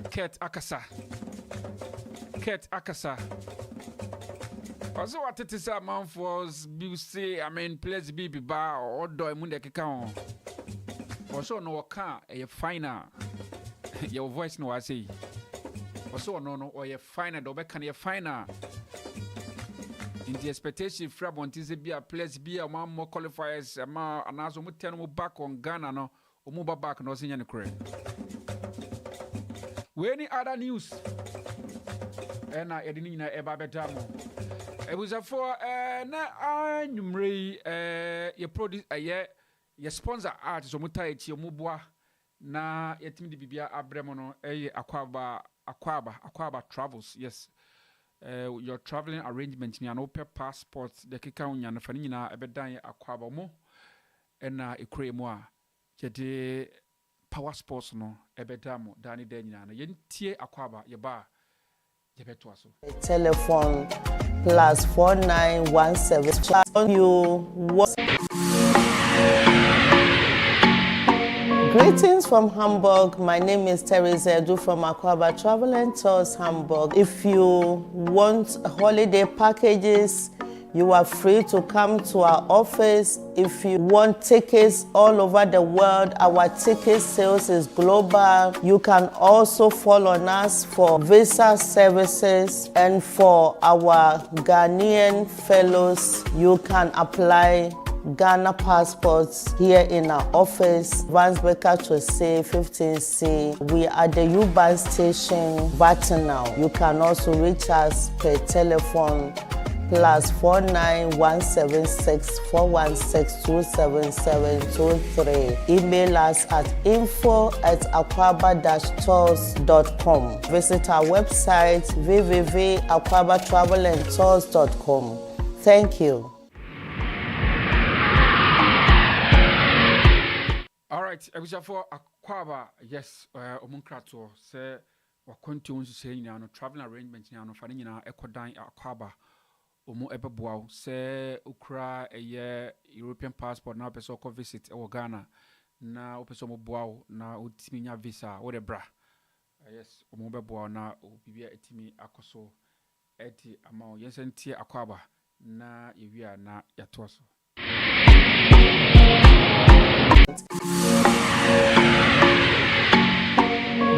Ket Akasa. Also, what it is a man for say, I mean, players be bar or do I munde kika. Also, no car a finer. Your voice no I say. Also, no, or a finer, do can a finer. In the expectation, Frabont is be a place, be a man more qualifiers, a man, and as we turn back on Ghana, no, or move back, no, senior Ukraine. Any other news? And I didn't know about Betamo. It was a for na numeri your produce a year your sponsor art so mutai your mubwa na yetimi bibia abremono Aquaba travels. Yes. Your traveling arrangement ni an open passport the kika unya na fani nyina ebedan Aquaba mo na ekure mo a yede power sports no ebedamo dani de nyina na yentie Aquaba ye ba ye beto aso telephone +4917 you what. Greetings from Hamburg. My name is Teresa Edu from Aquaba Travel and Tours Hamburg. If you want holiday packages, you are free to come to our office. If you want tickets all over the world, our ticket sales is global. You can also follow on us for visa services, and for our Ghanaian fellows, you can apply Ghana passports here in our office, Vansbecker to say 15C. We are the U-Bahn station, Vatinal. You can also reach us per telephone +4917641627723. Email us at info@aquaba-tours.com. Visit our website www.aquabatravelandtours.com. Thank you. All right, I wish for Aquaba, yes, Omunkrato, say, or continue to say, no traveling arrangements, no finding in our Equadine Aquaba, Omo Ebeboa, say, Ukra, a year European passport, now Pesoko visit or Ghana, now Pesomo Boao, now Utiminia visa, or the bra. Yes, Omo Beboa, now Ubia Etimi Akoso, Eti Amao, yes, and Tia Aquaba, na Ivia, na Yatoso.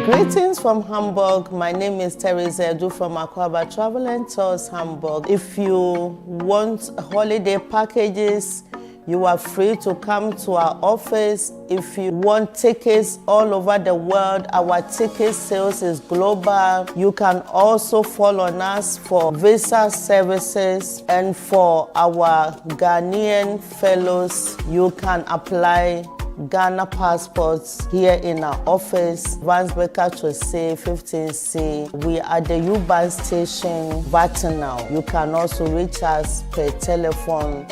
Greetings from Hamburg. My name is Teresa Edu from Aquaba Travel and Tours Hamburg. If you want holiday packages, you are free to come to our office. If you want tickets all over the world, our ticket sales is global. You can also follow on us for visa services, and for our Ghanaian fellows, you can apply Ghana passports here in our office, Vansbecker to say 15C. We are the U-Bahn station, Vatinal. You can also reach us per telephone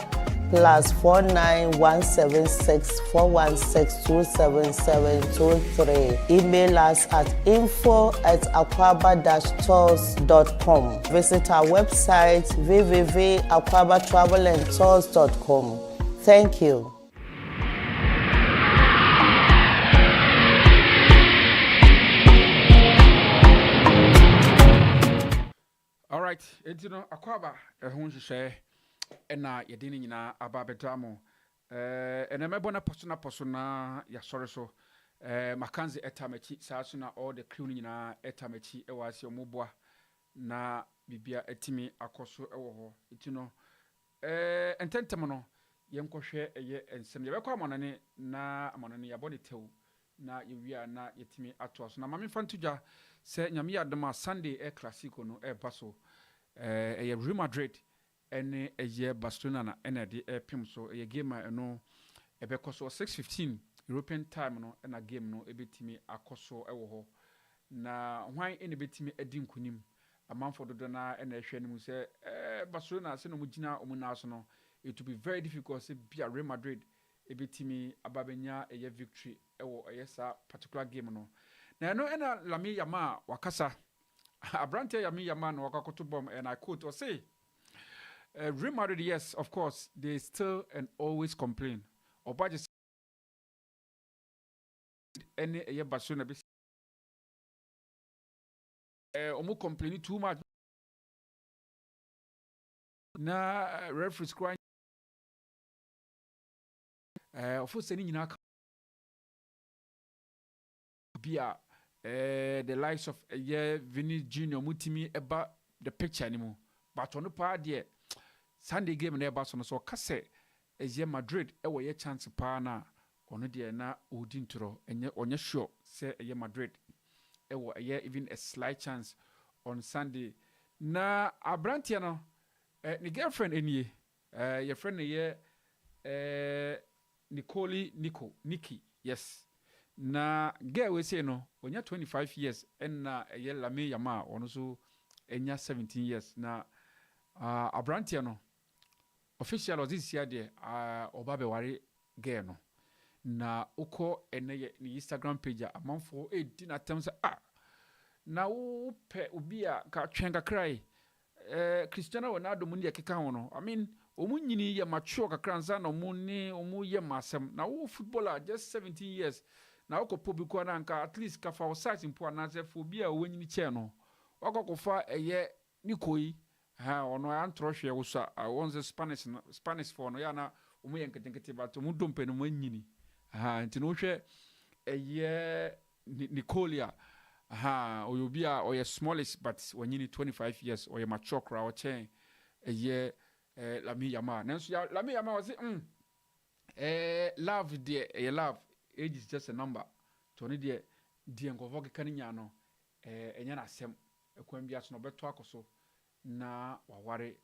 +4917641627723. Email us at info@aquaba-tours.com. Visit our website www.aquabatravelandtours.com. Thank you. All right, you know, Aquaba, a hunch share, and now you're dining in a babetamo. And I'm a bona persona, ya sorry so. Mackenzie etamechi, Sasuna, or the Crunina etamechi, was your mubwa, na bibia etimi akoso ewo you know. And tentamano, yemko share a year and some year na monani aboni tew, na you are na yetimi atos. Na mami fantuja. Say nyamia dema Sunday e classico no e baso Real Madrid ene ye Barcelona na ene de e pim so e game no e be koso 6:15 European time no na game no e betimi akoso e wo ho na hwan ene betimi edi nkunim amanfo dodo na ene hwe ne mu say Barcelona se no mu gina omuna so no it will be very difficult say bia Real Madrid e betimi ababenya e ye victory e wo e sa particular game no. Na no ena Lami Yama wakasa Abrante Yami Yama no wakakoto bomb, and I quote or say Real Madrid, yes, of course, they still and always complain. Obaje any a Barcelona be omo complain too much na referees crying of course any nyina bia the likes of Vinny Junior mutimi eba the picture anymore but on pa de Sunday game na eba so kase Madrid ye chance pa na ono de na odi ntoro onye sure say Madrid even a slight chance on Sunday na abrantia no ni girlfriend enie your friend Nikki yes na girl we say no onya 25 years na Lami Yama ono so enya 17 years na abrantia no official of this year there obabe ware girl no na uko ni Instagram page amanfo edi na tem say na wo pe obi a ka twenga cry Cristiano Ronaldo mu ne keka ho no I mean omu nyini ye mature kakra nza na omu ye masem na wo footballer just 17 years na wo kopo bi ko na nka at least ka fa site mpo na se fo bi a wo nyini che no wakokofa Nikoi ono antro hwe wo so a wonze Spanish for no ya na omu ye nketenkete ba to mu dompe no mu nyini nti no hwe Nicolia oyobia oye smallest but when you need 25 years or you mature crowd chain Lami Yama nanso ya Lami Yama was love dear love age is just a number to ne dear nkovo keka nya no enya na asem ekwan bia so no beto akoso na waware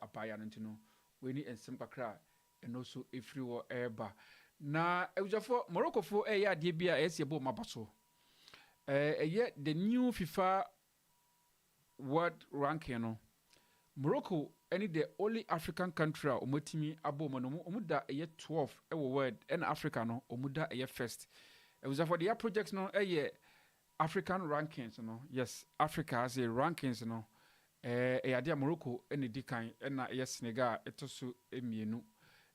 abaya no ntino we ni ensem kakra eno so efri wo eba na ewjafo Morocco fo ade bia esiebo mabaso the new FIFA world ranking no Morocco any the only African country omotimi abomo no omuda 12 world and Africa no omuda first it was for the project no African rankings no yes Africa has a rankings no ade Morocco any dikan na Senegal etoso emienu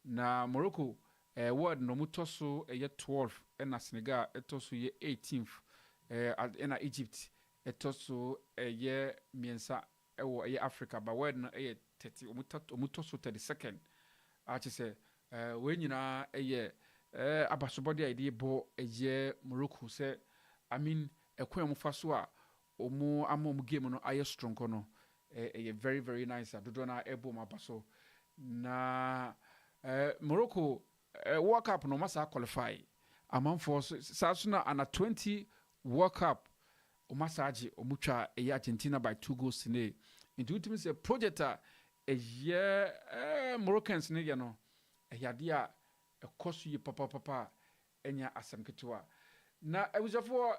na Morocco world no mutoso 12 and Senegal etoso 18th in Egypt etoso miensa Africa but when 30 omutoso 32nd achi say we nyina abasobode ide bo Morocco say I mean ekwan mu faso a omu game no aye strong no very very nice dodo na ebo mabaso na Morocco World Cup no masa qualify amanfo saso na ana 20 World Cup omasaji omutwa Argentina by 2 goals today into ultimate say project Moroccans ne ye no yade a ekoso ye papa enya asemketewa na ewuzafo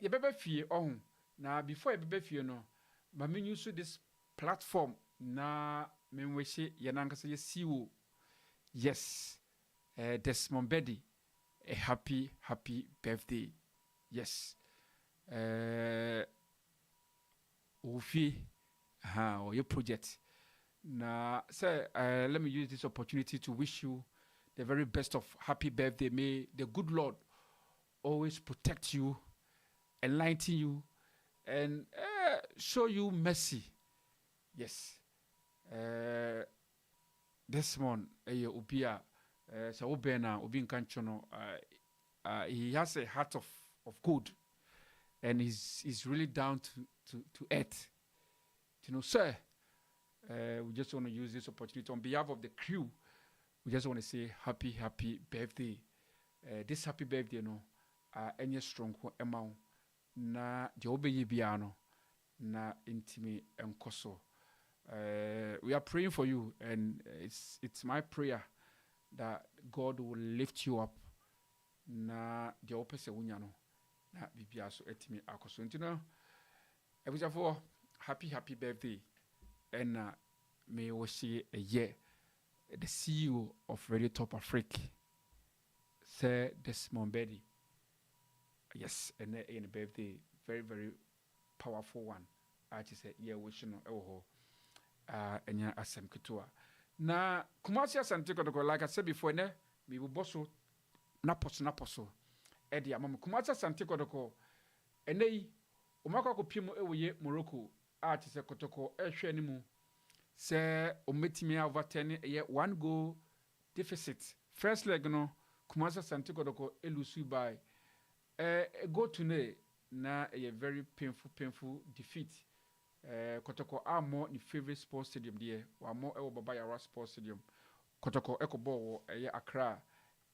ye bebe fie ohun na before ye bebe fie no ma me use this platform na me nwehye ye nankasa ye CEO yes Desmond Bedi a happy birthday yes Ofi or your project na say let me use this opportunity to wish you the very best of happy birthday. May the good Lord always protect you, enlighten you, and show you mercy. Yes. This one, Ubia, so Ubena, Ubin Kanchono, he has a heart of good, and he's really down to earth. You know, sir, we just want to use this opportunity on behalf of the crew. We just want to say happy birthday. This happy birthday, no, any strong amount na the obeye biano na intimi enkoso. We are praying for you, and it's my prayer that God will lift you up. Na the opese wunyano na bibia so etimi akoso. Ntino ebusafo happy birthday, and may we see a year. The CEO of Radio TopAfric, Sir Desmond Bedi. Yes, and a birthday, very powerful one. I just said, yeah, we should know. And yeah, Asem Kitua. Na Kumasi Asantiko, like I said before, me will bosso naposo Eddie Amam Kumasa Santi Kodoko Enei Umaka Pimo Ewe Morocco artist Kotoko Eshenimu se ometimi over 10 1 goal deficit first leg no Kumasa Santi Kodoko elusu by go to ne na a very painful defeat Kotoko are more in favorite sports stadium there or more Ewo Baba Yara sports stadium Kotoko Eko Ball Accra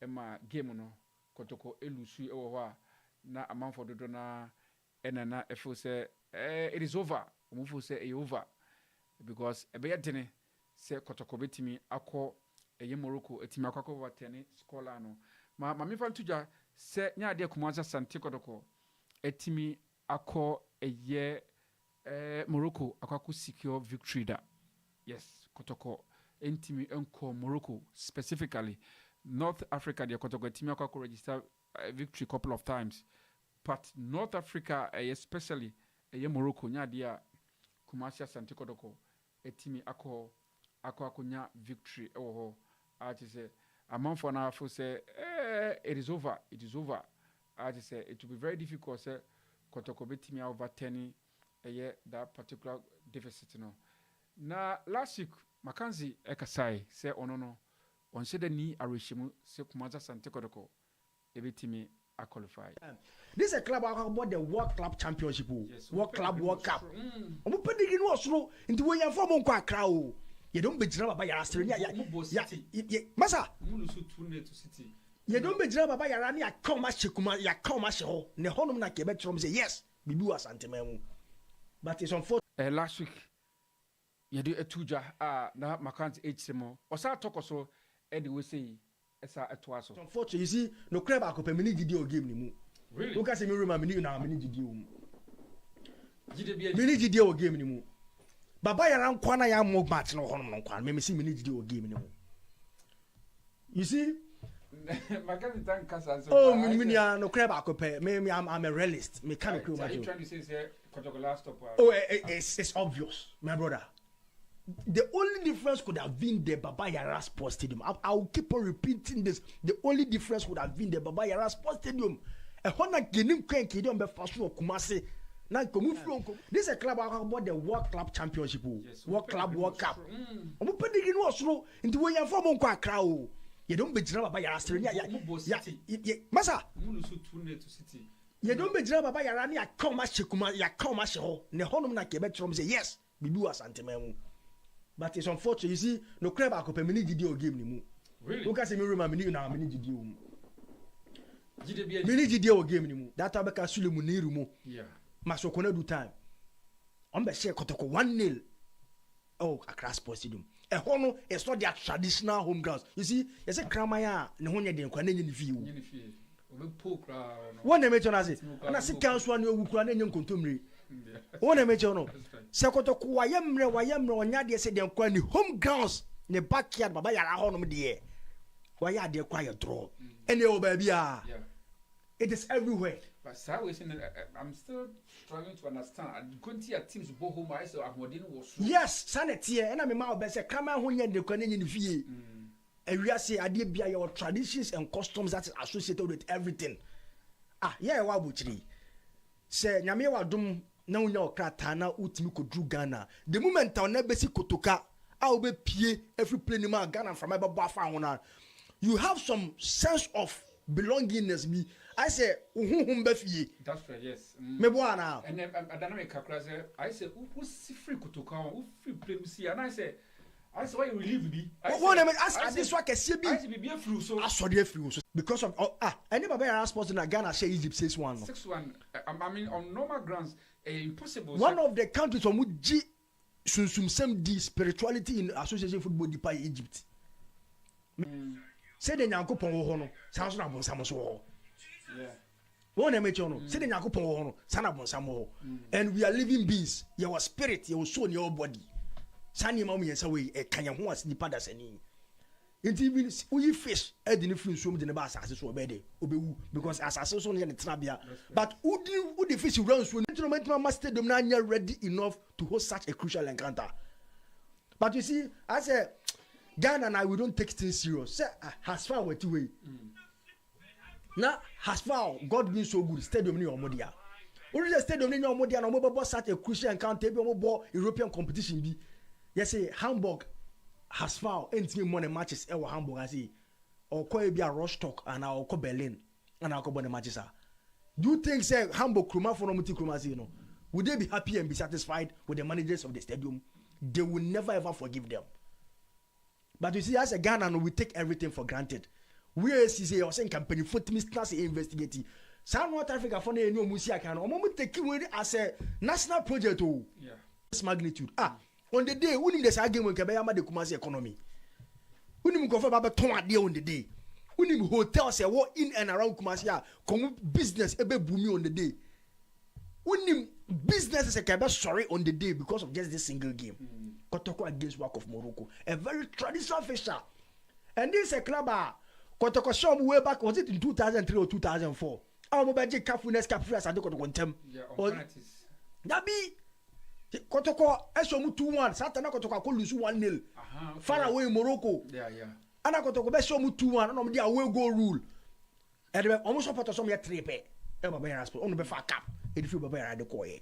Emma game no Kotoko elusu ewa na amount for dodo na enana efo say it is over omufo say over because ebe yedene say Kotoko betimi akọ Morocco etimi akọ over 10 scoreline no ma me fa ntuja say nya de Kumasa Santi Kotoko etimi akọ Morocco akọ secure victory da yes Kotoko entimi enko Morocco specifically North Africa the Kotoko etimi akọ register victory couple of times but North Africa especially Morocco nya dia Kumasa Santi Kotoko etimi akọ nya victory ho I say amount for now for say it is over I say it will be very difficult say Kotoko betimi over 10 that particular deficit no na last week Mackenzie ekasai say no on said the ni arishimu say Kumasa Santi Kotoko ebetimi a qualify. This is a club about the World Club Championship, yes, World Club World Cup. I'm putting in Oslo into where you're from on crowd. You don't be drama by your Australia. Massa, you don't be drama by your Rania. Come, Mashikuma, ya come, Masho. Nehonum na Quebec from say yes, Bibu as Antimemu. But it's unfortunate. Last week, you do a tuja, na Macans H. Or sa talk so, Eddie will say. Unfortunately, you see, no crab I could mini video game ni. Really? Look at me remember mini video. Mini video game ni mu. Baba ya ran kwana ya mo match no hono no kwana. Me see mini video game ni mu. You see? Oh, mini no crab I could me I'm a realist. Me can't do that. You trying to say Kotoko last stop? Oh, it's obvious, my brother. The only difference could have been the Baba Yara Sports Stadium. I will keep on repeating this. The only difference would have been the Baba Yara Sports Stadium. A Honda Genim Kedi on the first of Kumasi. Now, this is a club about the World Club Championship, yes, World Club World Cup. I'm putting in Oslo into where you're from on crowd. You don't be drama by your Australia. Massa, you don't be drama by your Rania. Come, Shikuma, ya come, Masho. Nehonum na Quebec from say yes, Bibu as Antimemu. But it's unfortunate, you see, no crab I could mini video game ni mu. Really? Look at me remember mini video. Mini video game ni mu. That time ka sule mu niru mu. Yeah. Maso KUNADU time. On be share Kotoko 1-0. Oh, Accra Sports Stadium. Hono it's not their traditional home grounds. You see, you say Kramaya ne ho nya den kwa na nyi fiu. Nyi fiu. Obe po kra no. One na mention as na se council an owu kra na nya nkontomre. One mention no. Sekotoko wayemre onya de se den kwa ni home grounds ne backyard Baba Yara honom de. Waya de kwa your draw. Any o baby ah. It is everywhere. But sir, I'm still struggling to understand. I couldn't see a teams go home. I saw yes, sanity. And I'm a best. Come on, when you're in the VA. And we are saying, I did be your traditions and customs that is associated with everything. Ah, yeah, what would you say? Nyamewa dum na unya okratana utimi kodru Ghana. The moment on nebesi kotoka, I will be pie every plane man Ghana from my baba. You have some sense of belongingness. Me, I say, that's right, yes. Me boana. And then I don't make a I say, who's free kotoka, who free plane see, and I say, why you relieve me? I this one can see me. I be a flu, so I saw the flu because of I never buy a sports in Ghana. Share Egypt 6-1. 6-1. I mean, on normal grounds, impossible. One of the countries from which some spirituality in association football by Egypt. Say the Nyankopon hono, sounds na bonsam so. Yeah. One emechono, say the Nyankopon hono, sana bonsam. And we are living beings. Your spirit, your soul, your body. Sani mama yensa we e kanya ho as nipa da sani. Enti even we fish e dey free so me dey ba asase so obede obewu because asase so no dey trabia. But who the fish run so no stadium na anya ready enough to host such a crucial encounter. But you see, I say Ghana and I, we don't take things serious. Say, has far with two way. Now, has far, God being so good, stadium in Omodia. Only the stadium in Omodia, no more such a crucial encounter, more European competition be. Yes, say, Hamburg has far, and me money matches, our Hamburg, I see. Or call be a Rostock, and I'll call Berlin, and I'll call the matches. Do you think, say, Hamburg, Kruma, for Nomiti Krumazino, would they be happy and be satisfied with the managers of the stadium? They will never ever forgive them. But you see, as a Ghana, we take everything for granted. We are say or saying company for class investigating. South North Africa for no musia can or take it as a national project. Oh, yeah, this magnitude. On the day when there's argument Kabayama the Kumasi economy. When you go for Baba Ton day on the day. When you hotels are in and around Kumasia, come business ebe booming on the day. When you business is a kaba sorry on the day because of just this single game. Kotoko against Work of Morocco, a very traditional fixture. And this is a club. Kotoko show way back, was it in 2003 or 2004? Our mobile Kafunes Caprias and Kotoko Tem. That be Kotoko Eshomu 2-1, Satana Kotoko lose 1-0. Far away in Morocco. Yeah. And I Kotoko Beshomu 2-1, and the away goal rule. And they almost supposed to some yet 3 pay. Emma Bears, only be far cap. If you be at the coy.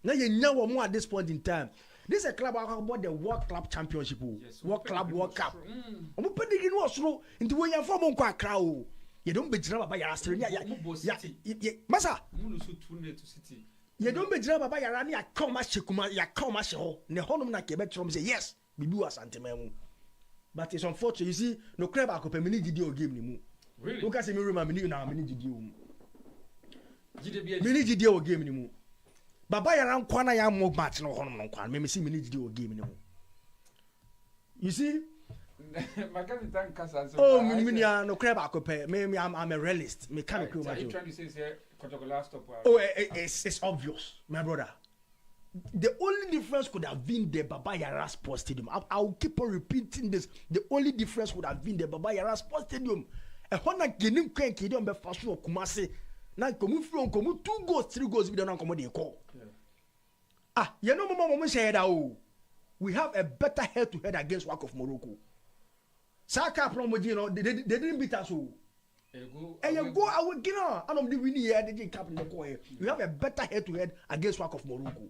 Now you know more at this point in time. This is a club about the World Club Championship. Yes, World Club World Cup. I'm putting in what's through into where you're from on crowd. You don't be drama by your Australia. Massa. You don't be drama by your Rania. Come, Mashikuma, ya come, Masho. Nehonum Quebec from say yes, we do a sentiment. But it's unfortunate. You see, no club I could mini video game. Really? Look at me, remember me now, mini video. Mini video game anymore. Baba yaran kwana ya mo match no hono no kwana me see me need do game no. You see? Oh, me no crab akope. Me I'm a realist. Me can go match. You trying to say last stop? Oh, it's obvious, my brother. The only difference could have been the Baba Yara Sports Stadium. I'll keep on repeating this. The only difference would have been the Baba Yara Sports Stadium. A hona genim kwen kidon be fasu Kumasi. Now come from 2 goals, 3 goals we don't come they call. You know mama say that we have a better head to head against Work of Morocco. Saka promo you know they didn't beat us. And you go I will get on. I don't win here they didn't cap in the coin. We have a better head to head against Work of Morocco.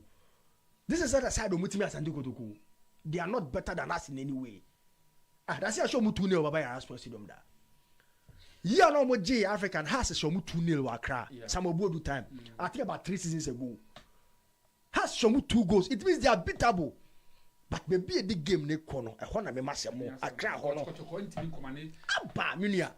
This is the side of Mutimi and Dikotoku. They are not better than us in any way. That's a show Mutune over by our sports stadium there. Yeah, no more J African has a show 2-0 Accra. Some of do time. I think about 3 seasons ago. Has shown 2 goals. It means they are beatable. But maybe a big game ne kono. I wanna be massive more. Accra hono. Abba Minia.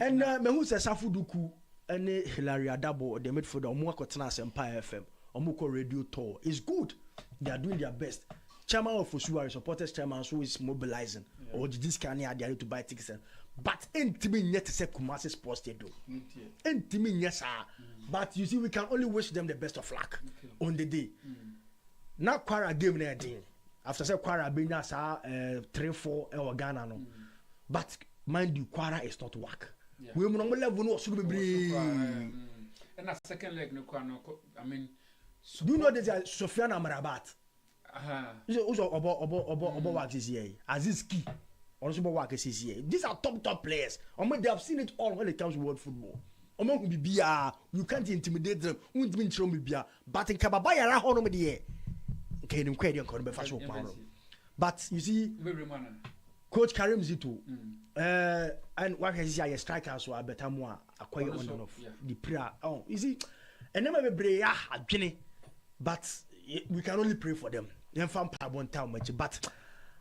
And me who says Safuduku and Hilary Adabo the midfielder Omo Kotana Empire FM. Omoko Radio Tour is good. They are doing their best. Chairman of Osua, supporters chairman, who is mobilizing. Or this can they are to buy tickets. But intimate yet to say Kumasi Sports Stadium. Intimate yes, sir. But you see, we can only wish them the best of luck on the day. Now Kwara game there thing. After say Kwara being as 3-4 or Ghana no. But mind you, Kwara is not work. We no level no should be. And that second leg no Kwara no. I mean, do you know there's a Sofiane Amrabat? Also about work this year. Aziz Ki. Also about work this year. These are top players. They have seen it all when it comes to world football. You can't intimidate them. But in Kababa Yara hono me die. Okay, them kwedi on be fashion power. But you see, Coach Karim Zito, and what is a striker so a better more acquire on and off the prayer. Oh, you see, and never be brave. But we can only pray for them. But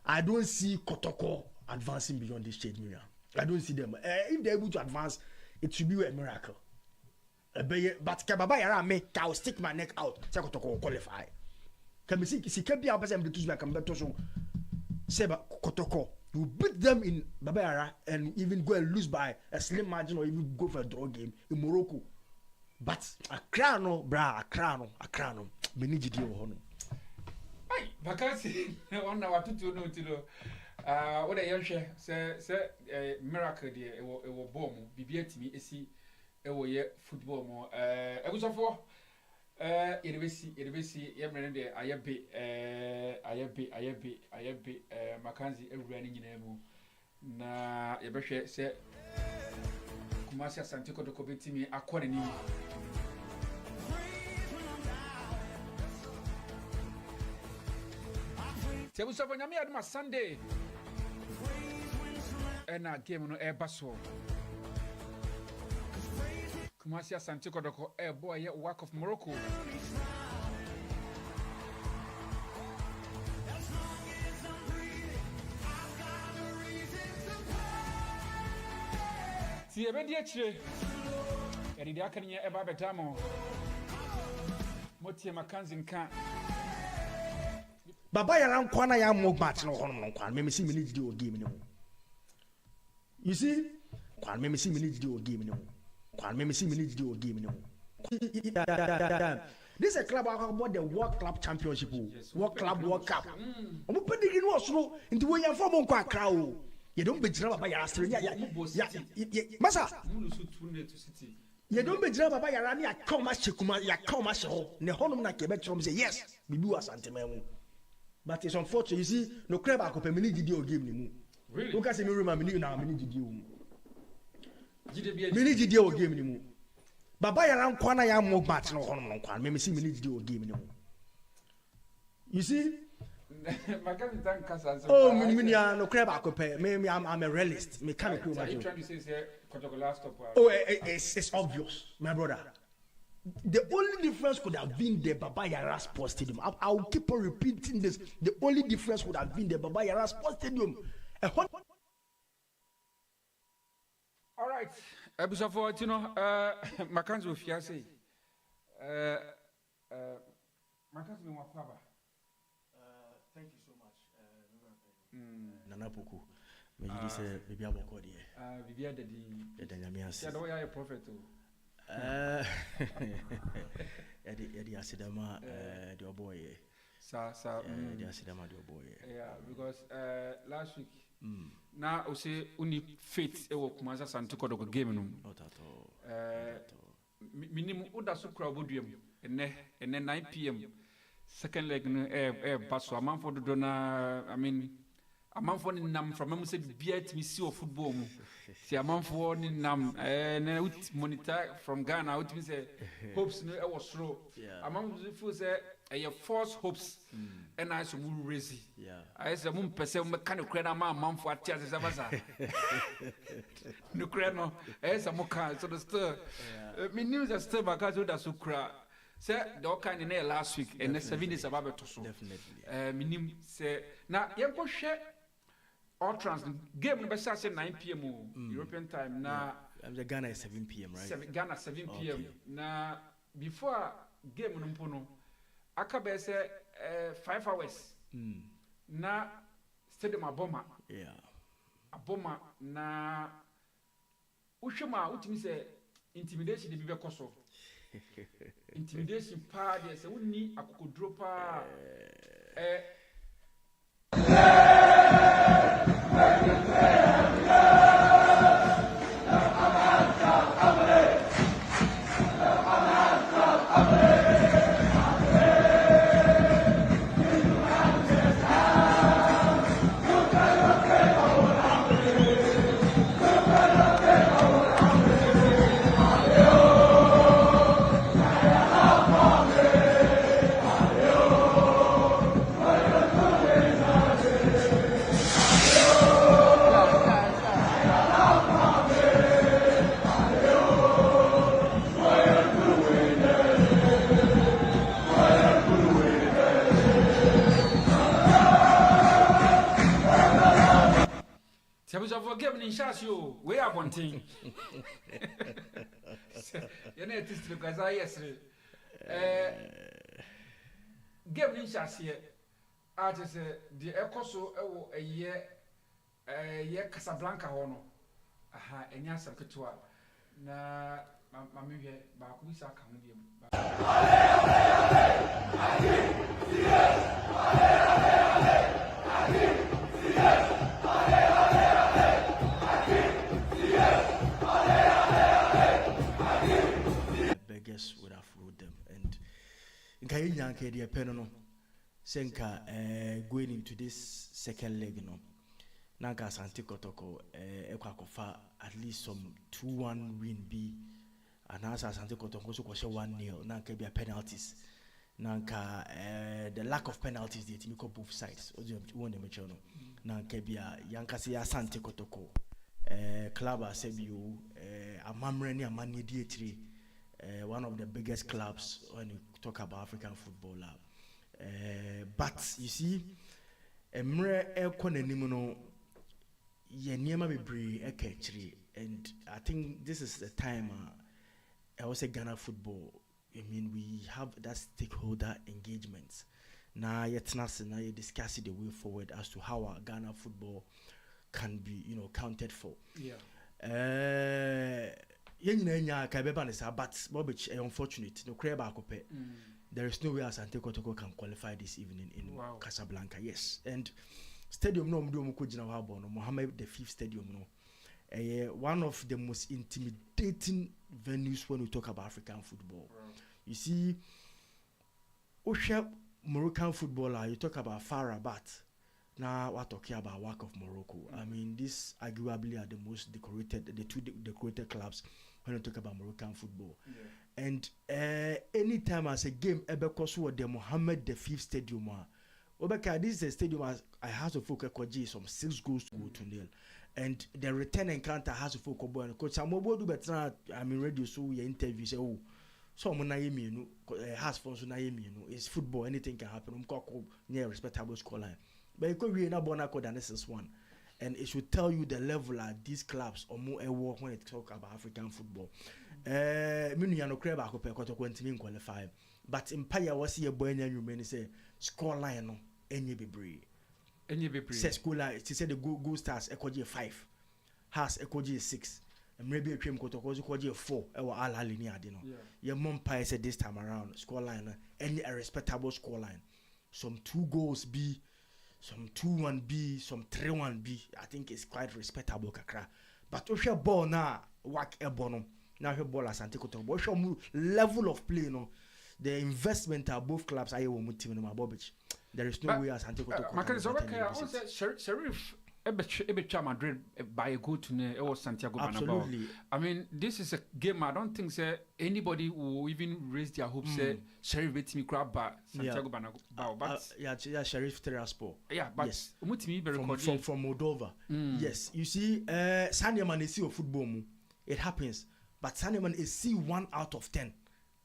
I don't see Kotoko advancing beyond this stage. I don't see them. If they're able to advance, it should be a miracle. But Kababa Yara make I'll stick my neck out. Say Kotoko qualify. Can we see can be our person to be a competition? Say Kotoko, you beat them in Baba Yara and even go and lose by a slim margin or even go for a draw game in Morocco. But Accra no, Beniji Hono. Hey, Bakasi, on our 2 no tilo. What a young share, say, miracle, dear, it will bomb, be beer to me, see, football more. I was for Yerebesi, yemre de ayabe Makanzi everywhere ni nyina mu. Na yebehwe se Kumasi Asante Kotoko betimi akọ ne ni. Tebuso nyame aduma Sunday. Ena game no baso. Kumasi Asante Kotoko boy work of Morocco. Si ebedi achire. Eridi akanya eba betamo. Motie Makanzi nka. Baba yara nkwana ya mo match no hono nkwana me see me need the game ni ho. You see? Kwan me see me need the game ni ho. Kwan me see me need the game ni ho. This is a club about the World Club Championship, World Club World Cup. Omo pedigi no osoro nti wo yan form nkwa akra o. Ye don be jira baba yara sere ya masa ye don be jira baba yara ni akoma shekuma ya koma sheho ne honum na kebe trom say yes bibi wa santememu. But it's unfortunate, you see, no crab I could mini video game ni mu. Really? Look at me room mini na mini video. Mini video game ni mu. Baba ya ran kwana ya mo match no hono no kwana. Me see mini video game ni mu. You see? Oh, mini no crab I could me I'm a realist. Me can't do much. You trying to say last stop? Oh, it's obvious, my brother. The only difference could have been the Baba Yara Sports Stadium. I will keep on repeating this. The only difference would have been the Baba Yara Sports Stadium. All right. Ebusa for Makanzi Ofiase. Makanzi Mwapaba. Thank you so much. Nana Poku. Maybe this maybe I'm recording. Vivia de Danyamias. Yeah, you are a prophet too. Yadi asidama the boy. The asidama the boy. Yeah, because last week now I say only faith e wo Kumasi Asante Kotoko game no. Not at all. Minimum oda so crowd boduam ene 9 p.m. second leg no baso amanfo dodo na I mean amanfo ni nam from am say bia timi see of football mu si amanfo ni nam na monitor from Ghana out me say hopes no e was slow amanfo say false hopes and I so mu raise I say mu pese mu kan kra na amanfo atia say basa no kra no say mu kan so the still me news are still back so that so kra say the kind in last week and the 7 days about to so definitely minim say na yenko hwe all trans game no be say 9 p.m. European time na Ghana is 7 p.m. right? Ghana 7 p.m. Okay. Na before game no mpono aka be say 5 hours na stadium aboma aboma na uhwema utimi say intimidation de bi be koso intimidation pa de say wonni akokodro pa you we are wanting. You know it is because I yesterday. Game in Shasia. I just the Ecoso a year Casablanca hono. Aha, and yes, Katua. Na Mammy Bakusa Kamudium. Beggars would have ruled them, and Nkaya nyanke de pen no. Senka going into this second leg no. Nanka Asante Kotoko ekwakofa at least some 2-1 win be. And as Asante Kotoko so kwashe 1-0 nanka be penalties. Nanka the lack of penalties the team ko both sides. Ojo won the match no. Nanka be yanka se Asante Kotoko. Club Asebio amamre ni amani di one of the biggest clubs when you talk about African football. But you see, emre ekonenim no ye niema bebre ekechiri, and I think this is the time I was say Ghana football. I mean, we have that stakeholder engagement. Now yet now you discuss the way forward as to how our Ghana football can be, counted for. Yeah. But unfortunate. No there is no way Asante Kotoko can qualify this evening in Casablanca. Yes, and stadium no Mohammed the fifth stadium no. One of the most intimidating venues when we talk about African football. You see, Moroccan footballer, you talk about FAR Rabat. Now we're talking about work of Morocco. I mean, these arguably are the most decorated, the two decorated clubs when you talk about Moroccan football. Yeah. And anytime as a game, Ebekosu the Mohammed the fifth stadium. Obeka, this is a stadium I have to focus some 6 goals to 0. And the return encounter has to focus on coach. I'm do better. I mean, radio so your interview say, oh, so I'm not has fun so it's football. Anything can happen. Near respectable scoreline. But it could be na bonako than this is one, and it should tell you the level at these clubs or more work when it talk about African football. Qualify, but Empire was here boy and you say score line no any be say school line. She said the go stars equal 5, has equal 6, and maybe a cream equal 4. Our all linear dino. Your mom pie said this time around score line any a respectable score line. Some 2 goals be. Some 2-1 some 3-1. I think it's quite respectable kakra. But if your ball now work a bonum, now your ball as Anticoto, but your level of play no, the investment at both clubs are you team in my Bobich. There is no way as Anticoto. Sheriff Ebecha Madrid by a good to Santiago Bernabeu. I mean, this is a game I don't think anybody will even raise their hopes. Sheriff beat me crab by Santiago Bernabeu. But Sheriff Tiraspol. Yeah, but yes. From Moldova. Yes, you see, Sanyaman is see football. It happens, but Sanyaman is see 1 out of 10.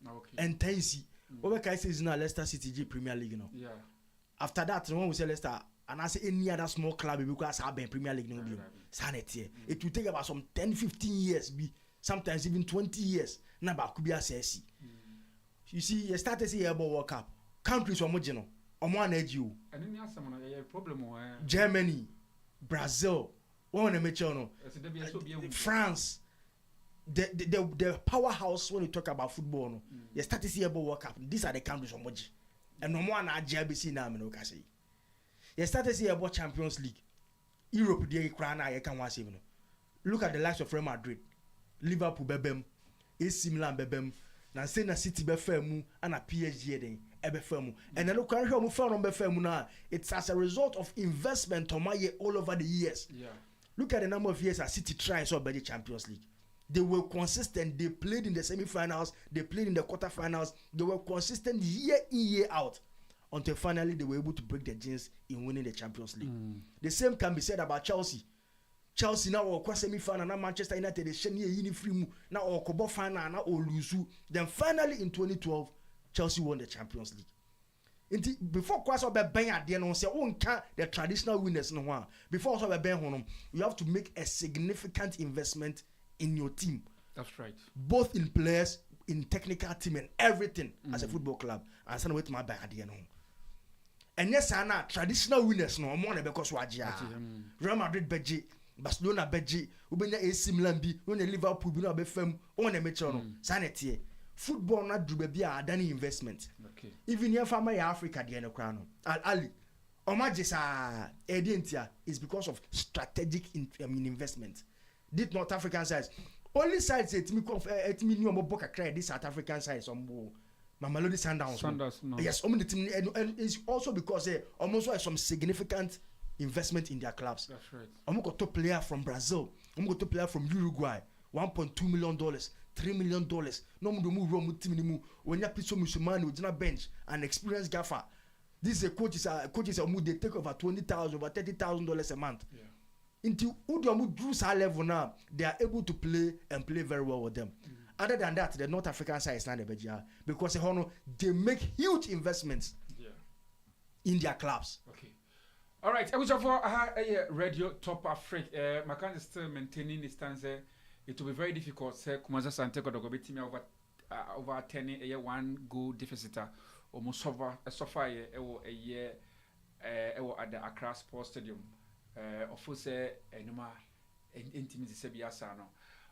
Okay. And 10 see. What can I say is now Leicester City Premier League. Yeah. After that, no one will say Leicester. And I say any other small club because I have been Premier League no be sanity. It will take about some 10-15 years, sometimes even 20 years. Na ba could be assess. You see, you start to see about World Cup. Countries homogeneous. One edge you. And then you have problem. Germany, Brazil, one no. France. The powerhouse when you talk about football no. You start to see about World Cup. These are the countries homogeneous. And no one na JBC na me no ka say. You started to see about Champions League. Europe, they crown I can watch even. Look at the likes of Real Madrid, Liverpool, Bebem, AC Milan, Bebem, Nansena City, Befemu, and a PSG, Ebefemu. And then look at how we found on Befemu now. It's as a result of investment on my all over the years. Yeah. Look at the number of years as City tries to the Champions League. They were consistent. They played in the semi-finals. They played in the quarterfinals. They were consistent year in, year out. Until finally they were able to break their jinx in winning the Champions League. The same can be said about Chelsea. Chelsea now or semi-final, now Manchester United they share free now or Kobo final now or lose. Then finally in 2012, Chelsea won the Champions League. Before Kwasa be ben at the end, say the traditional winners no one. Before also be ben you have to make a significant investment in your team. That's right. Both in players, in technical team and everything as a football club. And some with my bad at the end. And yes, Anna traditional winners no more because wajia. Real Madrid beji, Barcelona beji, ubenya AC Milan bi, when Liverpool bi no be fam, on a match no. Sanity. Football not do be a dani investment. Okay. Even here for my Africa the crown. Al Ali. Omajisa Edientia is because of strategic investment. Did North African sides. Only sides it me new book a credit South African sides on Mamelodi Sundowns. No. Yes, the team, and it's also because almost have some significant investment in their clubs. That's right. Got top player from Brazil. Got top player from Uruguay. $1.2 million, $3 million. No more team when you put some Musumani with bench and experienced gaffer. This is a coaches they take over $20,000, over $30,000 a month. Yeah. Until Udiamu drew high level now, they are able to play and play very well with them. Other than that, the North African side is not the best because they make huge investments in their clubs. Okay. All right. I was for radio TopAfric. Makan is still maintaining the stance. It will be very difficult. Kumaza Santeko Dogobiti over 10 a year 1 goal deficit. Almost suffer a year at the Accra Sports Stadium. Of course, Numa intimacy Sebiasano.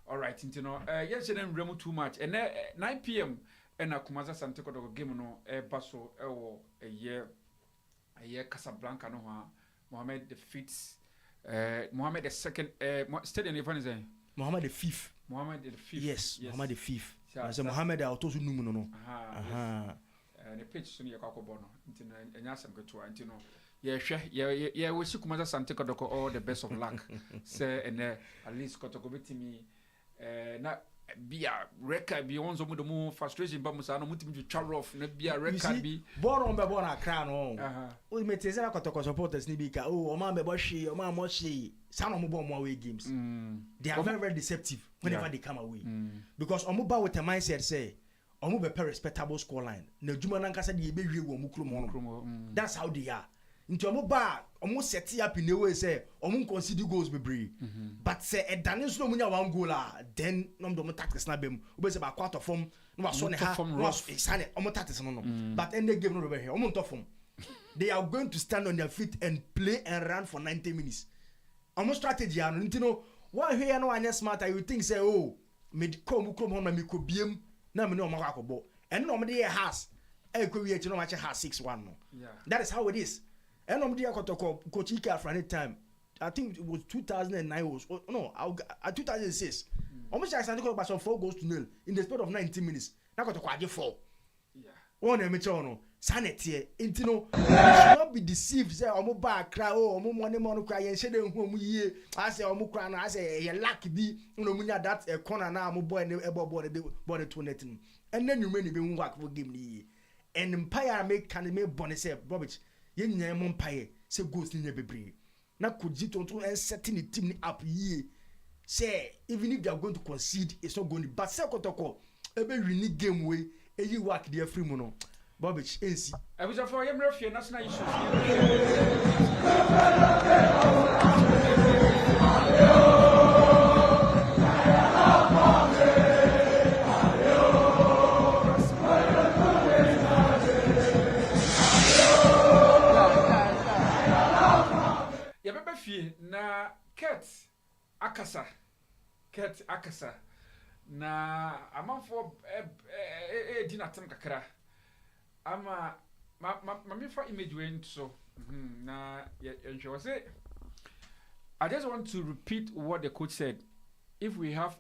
All right, you know, yes, you didn't remove too much. And 9 p.m. and Kumaza Santeko Dogo game no Basso a year Casablanca no Mohammed the fifth Mohammed the second stadium even is Mohammed the fifth. Mohammed the fifth. Yes, Mohammed the fifth. I say Mohammed the Autosu Numu no. The pitch so near Kakobono. And Yasam go to know. Yeah, we see Kumaza Santeko Dogo all the best of luck. Say and at least Kotoko me na be a record be on some of the more frustration but musa no mutim to travel off na be a record be born on be born Accra no we me teze na Kotoko supporters ni bi ka o man be boshi o man mo shi san omo born away games they are very, very deceptive whenever they come away because omo ba with a mindset say omo be per respectable score line na djuma na nkasa de be wie wo mu krom that's how they are into omo ba omo set up in a way say omo consider goals be brave but say e dane so no munya one goal then no do mo tactics na bem we say ba quarter form no wa so ne ha no wa sane omo tactics no but end the game no be here omo top form they are going to stand on their feet and play and run for 90 minutes omo strategy ano you know one here no anya smart you think say oh me come home na me ko biem na me no omo akobo and no omo dey has e ko wi e no match has 6-1 no that is how it is. And I'm there Coach Ika for any time. I think it was 2009 was 2006. Almost like Santiago by some 4 goals to 0 in the space of 90 minutes. Now got to quite 4. Yeah. One amateur sanity. Into no, you should not be deceived. Say omo ba cry omo money cry and say them home ye. I say omo cry na I say you lucky be no munya that corner na omo boy and body to netting. And then you may be work for game ni. And empire make can make bonnet say Bobich. Yen nyɛ mo mpae sɛ goals ni nyɛ bebree na koji tonto and setting the team up ye say even if they are going to concede it's not going to but say Kotoko ebe win game way eyi work there free mu no Bobich NC I was for him refie national issues na Ket Akasa na amanfo dinatem kakra ama me for image went so na you say I just want to repeat what the coach said. If we have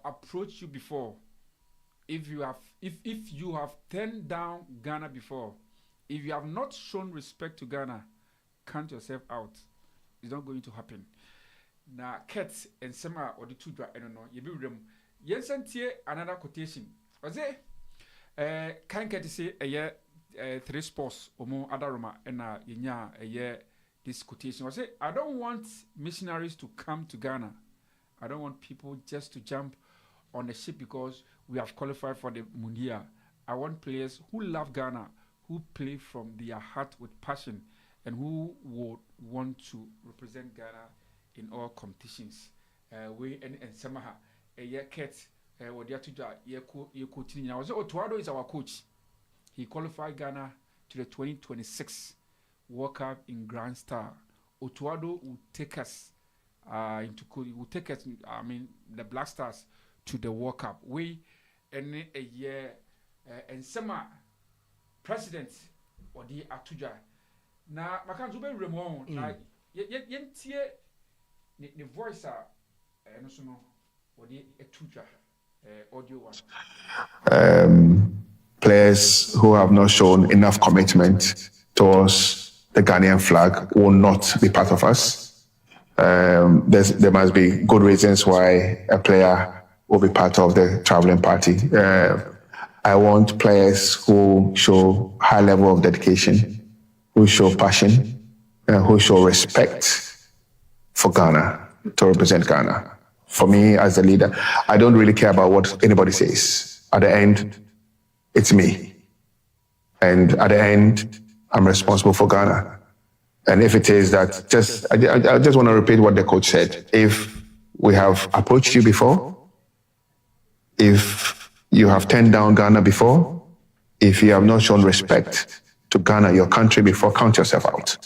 approached you before, if you have turned down Ghana before, if you have not shown respect to Ghana, count yourself out. It's not going to happen. Now, Kets and Sema or the two dra I don't know. You be them. Yes, and here another quotation. Was it? Can't get to say a year 3 sports or more other Roma and a year this quotation. Was it? I don't want missionaries to come to Ghana. I don't want people just to jump on the ship because we have qualified for the Mundial. I want players who love Ghana, who play from their heart with passion, and who would want to represent Ghana in all competitions. We and Samaha, a year cat, what they are to do, year coaching. Now, Otuado is our coach. He qualified Ghana to the 2026 World Cup in Grand Star. Otuado will take us the Black Stars to the World Cup. We and a year and Sama president or the Atuja. Na makanzu be remon na yentie ne voice no so no odi etuja audio one players who have not shown enough commitment towards the Ghanaian flag will not be part of us. There must be good reasons why a player will be part of the traveling party. I want players who show high level of dedication, who show passion, who show respect for Ghana, to represent Ghana. For me, as a leader, I don't really care about what anybody says. At the end, it's me. And at the end, I'm responsible for Ghana. And if it is that, I just want to repeat what the coach said. If we have approached you before, if you have turned down Ghana before, if you have not shown respect to Ghana, your country, before, count yourself out.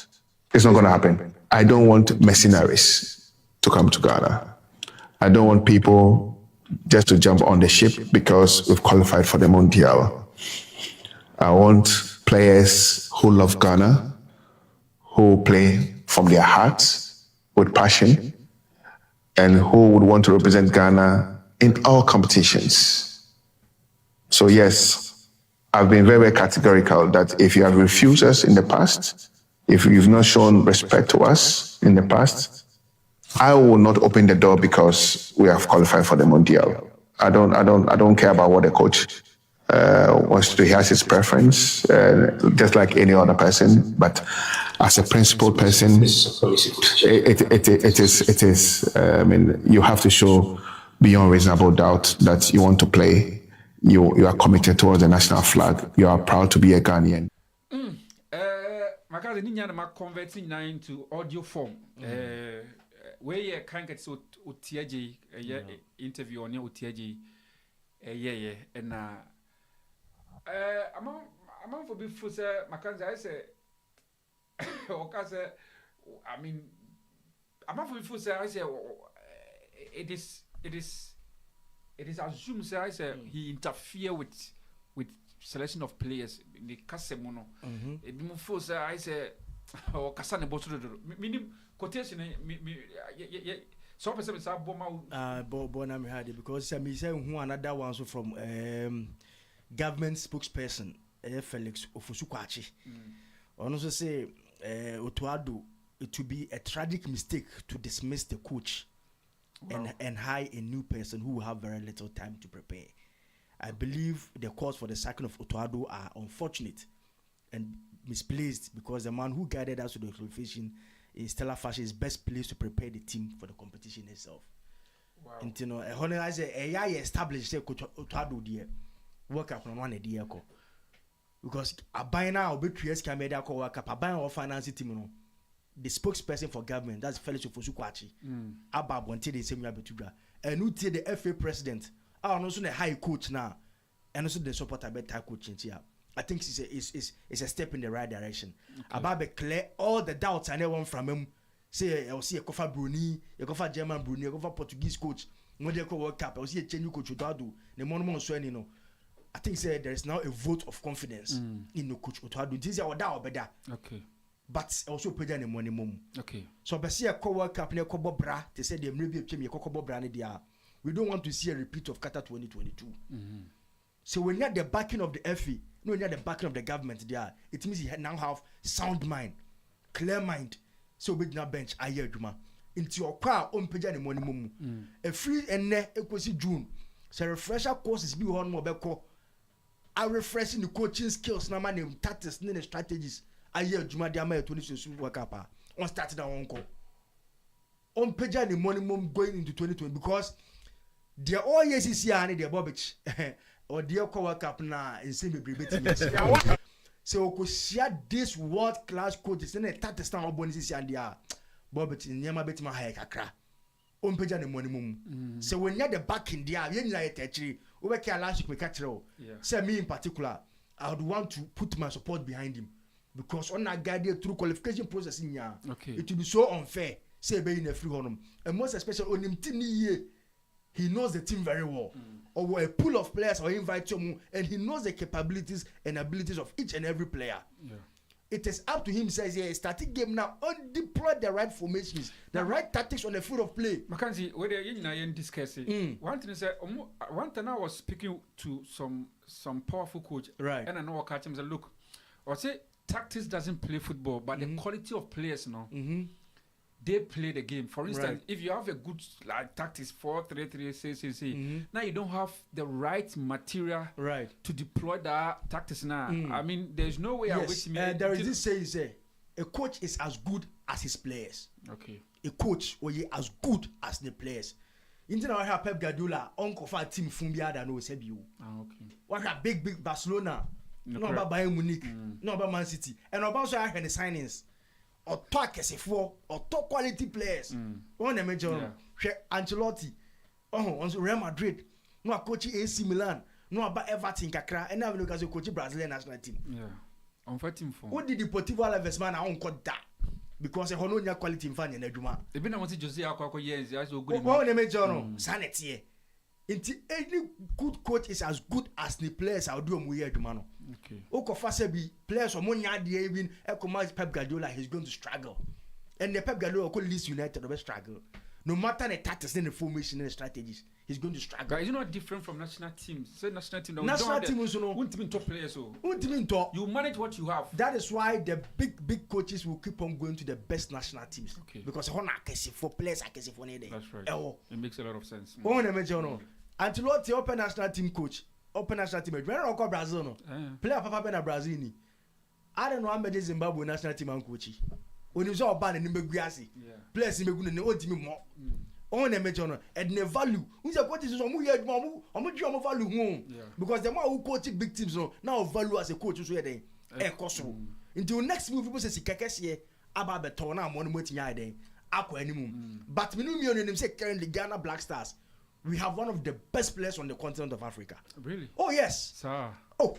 It's not going to happen. I don't want mercenaries to come to Ghana. I don't want people just to jump on the ship because we've qualified for the Mondial. I want players who love Ghana, who play from their hearts with passion, and who would want to represent Ghana in all competitions. So yes, I've been very, very categorical that if you have refused us in the past, if you've not shown respect to us in the past, I will not open the door because we have qualified for the Mondial. I don't care about what the coach wants to do. He has his preference, just like any other person. But as a principled person, it is. I mean, you have to show beyond reasonable doubt that you want to play. You are committed towards the national flag. You are proud to be a Ghanaian. Makazi ninya na converting na into audio form. Where you can't get so utiaji interview on your utiaji and among for before Makazi I say okaze I mean among for before I say it is assumed I say he interfere with selection of players in the Kasemono. It before I say or Kasane Bosu minim quotation so person is Bona me had it because I say who another one so from government spokesperson Felix Ofusukwachi. Also say Otuado it would be a tragic mistake to dismiss the coach and hire a new person who will have very little time to prepare. I believe the cause for the sacking of Otuado are unfortunate and misplaced because the man who guided us to the qualification in stellar fashion is best placed to prepare the team for the competition itself. Wow. And you know, I say AI established Coach Otuado there work up on one idea because a buy now will be 3 years can work up a buy or finance team. You know, the spokesperson for government that's Felix Ofusukwachi. Abab wanted the same Yabetuga and who the FA president. I also the high coach now, and also the supporter better coaching here. I think it's a step in the right direction. About be clear all the doubts I never from him. Say I'll see a Kofa Bruni, a Kofa German Bruni, a Kofa Portuguese coach. When they go World Cup, I'll see a change coach Otuado. The monument so you know. I think say there is now a vote of confidence in the coach Otuado. This is our doubt better. Okay. But also pay the money mum. Okay. So be see a World Cup near Kobo Bra. They say they maybe a Kobo Bra there. We don't want to see a repeat of Qatar 2022. So when you have the backing of the FA, no, when you have the backing of the government there, it means you now have sound mind, clear mind. So we now bench a year, Juma. Into your car, page and money mumu. A free and ne equals June. So refresher courses be one more beko. I refreshing the coaching skills, now my name, tactics, and strategies. A year, Juma, the American 2022 work up. On started our uncle. On page and money mum going into 2020 because the all yes is here and the Bobich or the World Cup na in same brevet. So we could share this world class coaches and a tatistan of bonuses and the Bobich in Yama Betima Hayakra. Page and money mum. So when you're the back in the air, actually, over care last week, say me in particular, I would want to put my support behind him because on that guided through qualification process in ya, it will be so unfair. Say be in a free honor, and most especially on him he knows the team very well. Or a pool of players or invite him and he knows the capabilities and abilities of each and every player. Yeah. It is up to him, says, yeah, starting game now, deploy the right formations, the right tactics on the field of play. Mackenzie, whether you discuss it, one thing is, one time I was speaking to some some powerful coach. Right. And I know what catch him say, look, or say tactics doesn't play football, but the quality of players, they play the game. For instance, if you have a good tactics 4-3-3, now you don't have the right material to deploy that tactics now. I mean, there's no way there is this saying, a coach is as good as his players. Okay. A coach or as good as the players. Inti na wa Pep Guardiola onko fa team fun bi ada no se bi o. Okay. Wa big Barcelona. No ba Bayern Munich. No ba Man City. And oba so ahwe the signings. Or talk kesefo or top quality players. One major Ancelotti. On Real Madrid. No coach AC Milan. No about Everton kakra. And now we look as a coach Brazilian national team. Yeah. On fait team for. What did Deportivo Alaves man on got that? Because a hono nya quality mfa nya adwuma. E bi na mo ti Jose akwa years as o good. One major no. Sanity. Inti any good coach is as good as the players out do omo ye adwuma no. Okay. Okofa se bi players omo nya de even Ekoma Pep Guardiola he's going to struggle. And the Pep Guardiola ko Leeds United will struggle. No matter the tactics and the formation and the strategies, he's going to struggle. But it's not different from national teams. Say national team. National teams, you know, won't top players. So you manage what you have. That is why the big coaches will keep on going to the best national teams. Okay. Because for players, for anything. That's right. It makes a lot of sense. Ancelotti open national team coach, open national team. When I call Brazil, no player papa na Brazil ni. I don't know how many Zimbabwe national team and coach. When you saw ban and Nimbeguasi, players in Meguna, no team more. On a major and the value. Who's a coach is on mu value because the more who coach big teams now value as a coach so there. Until next move people say Kakesi about Betona money motinya there. Aqua anymore. But we say currently Ghana Black Stars. We have one of the best players on the continent of Africa. Really? Oh yes. Sir. Oh,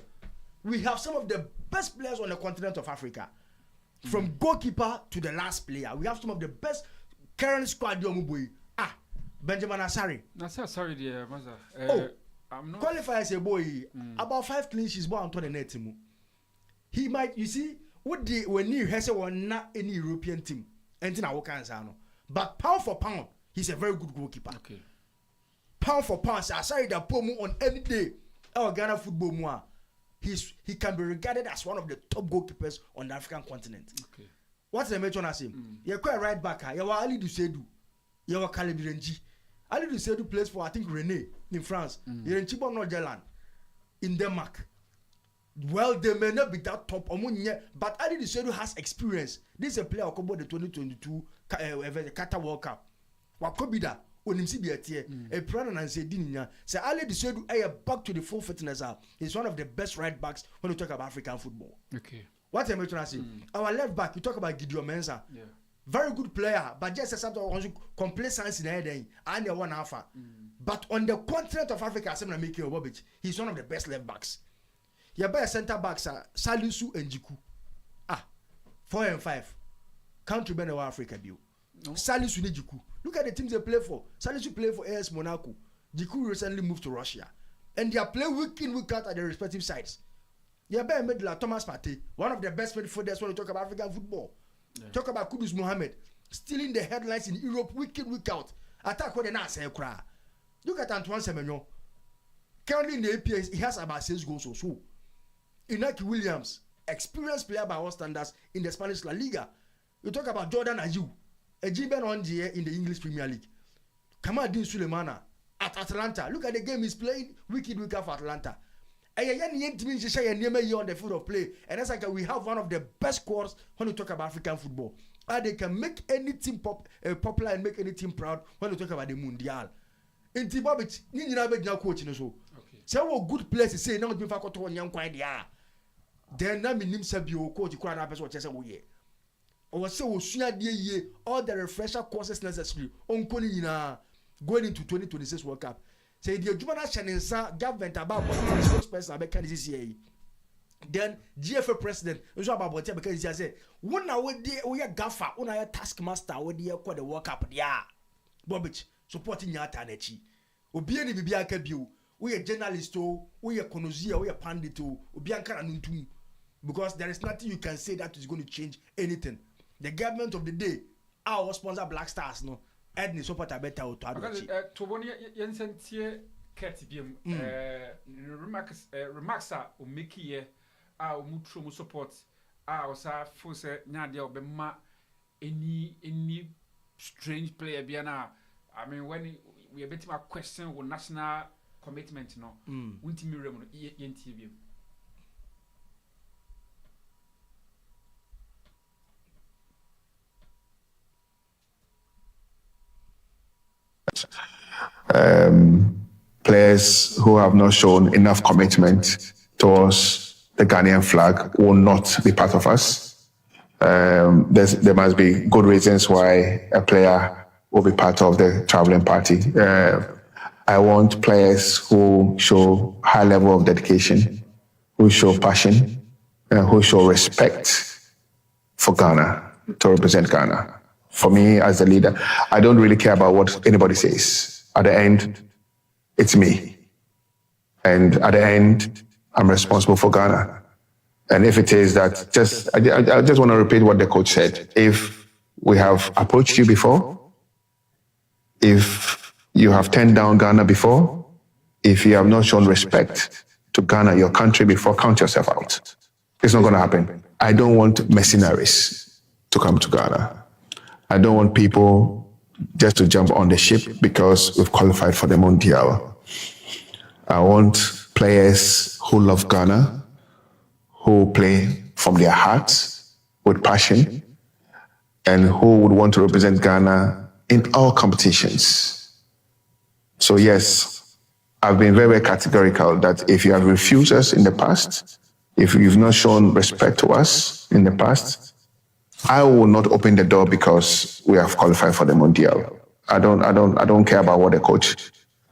we have some of the best players on the continent of Africa. From goalkeeper to the last player, we have some of the best current squad. Benjamin Asari. Sorry, dear Maza. I'm not qualified as a boy. About 5 clean sheets born to the net. He might, you see, when you has not any European team, and I can say no. But pound for pound, he's a very good goalkeeper. Okay. Pound for pound, Asari the promo on any day. Our Ghana football more. He can be regarded as one of the top goalkeepers on the African continent. Okay. What's the mention as him? You're quite right back. You're Ali Dusedu. You're Calibirenji. Ali Dusedu plays for I think Rene in France. You're in Chibon Norgeland in Denmark. Well, they may not be that top, but Ali Dusedu has experience. This is a player who the 2022 Qatar World Cup. What could be that? When him see be a plan and say Dininya. Say Ali Dusedu back to the full fitness. He's one of the best right backs when we talk about African football. Okay. What am I trying to say? Our left back, you talk about Gideon Mensah. Yeah. Very good player, but just sometimes complacency in there and the one alpha. But on the continent of Africa, I'm making a Bobich. He's one of the best left backs. Your best centre backs are Salisu and Jiku. 4 and 5. Country Benin Africa view. Salisu and Jiku. Look at the teams they play for. Salisu play for AS Monaco. Jiku recently moved to Russia. And they are playing week in, week out at their respective sides. Your best midfielder Thomas Partey, one of the best midfielders when we talk about African football. Yeah. Talk about Kudus Mohammed, stealing the headlines in Europe week in, week out. Attack what they now say, cry. Look at Antoine Semenyo. Currently in the APS, he has about 6 goals or so. Inaki Williams, experienced player by all standards in the Spanish La Liga. You talk about Jordan Ayew, a G-Ben on GA in the English Premier League. Kamadin Sulemana at Atlanta. Look at the game he's playing week in, week out for Atlanta. On the field of play, and that's like we have one of the best squads when we talk about African football. And they can make any team popular and make any team proud when we talk about the Mundial. In Tibabit, you never know coaching so. So what good players say now be faculty on young quite yeah. Then na minim sabio coach you crowd person what say we. Or say we soon ye all the refresher courses necessary on going into 2026 World Cup. Say the Jumana Shanensa government about spokesperson Abeka this year. Then GFA president is about what because he said, "One hour we are gaffer, one hour taskmaster, we are the World Cup, yeah." Bobich supporting Yata Nechi. Obiani Bibiaka Biu, we are journalist, we are conozia, we are pandit, Obianka Nuntum. Because there is nothing you can say that is going to change anything. The government of the day, our sponsor Black Stars, no. Edni support a better to Toboni Yensentie Ket BM remarks are o make here mutual support sa force nyade obema any strange player biana. I mean when we are betting a question with national commitment no unti mirem no yentv players who have not shown enough commitment towards the Ghanaian flag will not be part of us. There must be good reasons why a player will be part of the traveling party. I want players who show high level of dedication, who show passion, and who show respect for Ghana, to represent Ghana. For me, as the leader, I don't really care about what anybody says. At the end, it's me. And at the end, I'm responsible for Ghana. And if it is that, I just want to repeat what the coach said. If we have approached you before, if you have turned down Ghana before, if you have not shown respect to Ghana, your country, before, count yourself out. It's not going to happen. I don't want mercenaries to come to Ghana. I don't want people just to jump on the ship because we've qualified for the Mondial. I want players who love Ghana, who play from their hearts with passion, and who would want to represent Ghana in all competitions. So yes, I've been very, very categorical that if you have refused us in the past, if you've not shown respect to us in the past, I will not open the door because we have qualified for the Mondial. I don't care about what the coach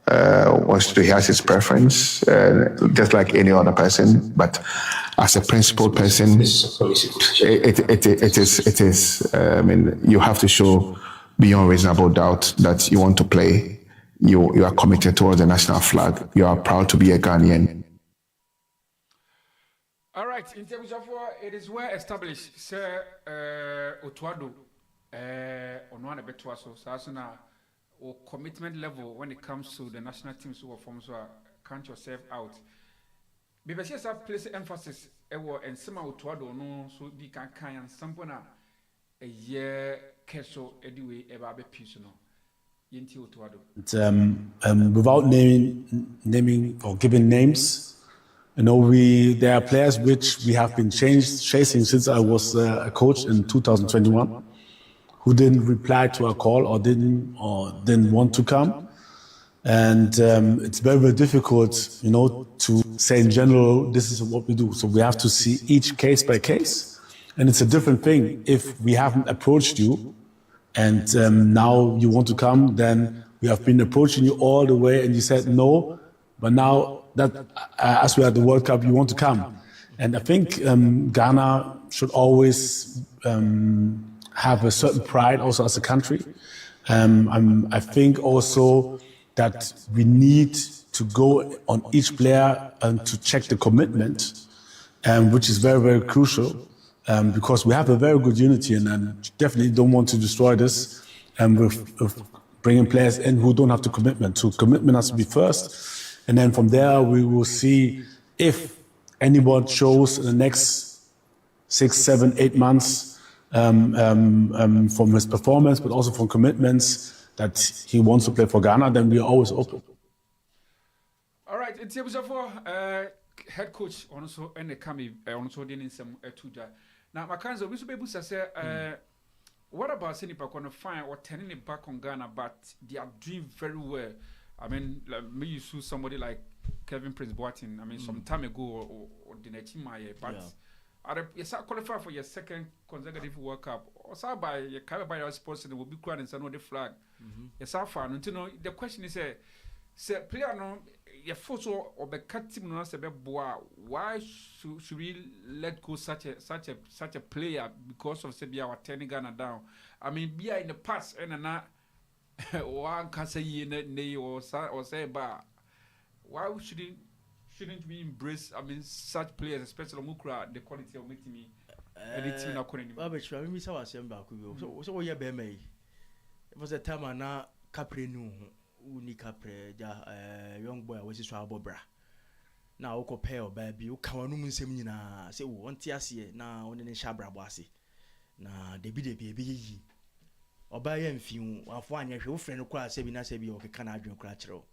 wants to do. He has his preference, just like any other person. But as a principled person, it is. I mean, you have to show beyond reasonable doubt that you want to play. You are committed towards the national flag. You are proud to be a Ghanaian. All right, in terms of it is well established, Sir Otuado, on one of the so or commitment level when it comes to the national teams who are from so count yourself out. Because yes, I place emphasis and some Otuado no so the can and someone a year keso anyway about the piece no. Yenti Otuado. Without naming or giving names. You know, there are players which we have been chasing since I was a coach in 2021, who didn't reply to our call or didn't want to come, and it's very, very difficult, you know, to say in general this is what we do. So we have to see each case by case, and it's a different thing if we haven't approached you, and now you want to come. Then we have been approaching you all the way, and you said no, but now that as we are at the World Cup, you want to come. And I think Ghana should always have a certain pride also as a country. I think also that we need to go on each player to check the commitment, which is very, very crucial because we have a very good unity and definitely don't want to destroy this with bringing players in who don't have the commitment. So commitment has to be first. And then from there, we will see if anyone shows in the next 6, 7, 8 months from his performance, but also from commitments that he wants to play for Ghana, then we are always open. All right, in terms of head coach, also and the coming, also in some tutor. Now, my kinds of people say, what about sending back on a fine or turning it back on Ghana, but they are doing very well. I mean, me you saw somebody like Kevin Prince Boateng. I mean, some time ago or the next year, but yes, I qualify for your second consecutive World Cup. Or so by your cover by your sports and will be crying and send the flag. Yes, I found. Until no, the question is, say player no, your photo or the cat team no say why should we let go such a player because of say our turning Ghana down? I mean, be in the past and not. One can say nay or say bar. Why shouldn't we embrace? I mean, such players, especially Mukra, the quality of meeting me. Anything not calling him. But I miss our same back. So we are Beme. It was a time I now Capri knew unika preja young boy was so abobra na wokɔ pɛ ɔbaa bi woka wano mu nsɛm nyinaa sɛ wo ɔnte aseɛ na wone ne hyɛ abrabɔ ase na debi ɛbɛyɛyi ɔbaa yɛ mfi wo afo anyɛ hwɛ wo frɛ no koraa sɛ bi na sɛ bi ɔkeka no adwene koraa kyerɛ wo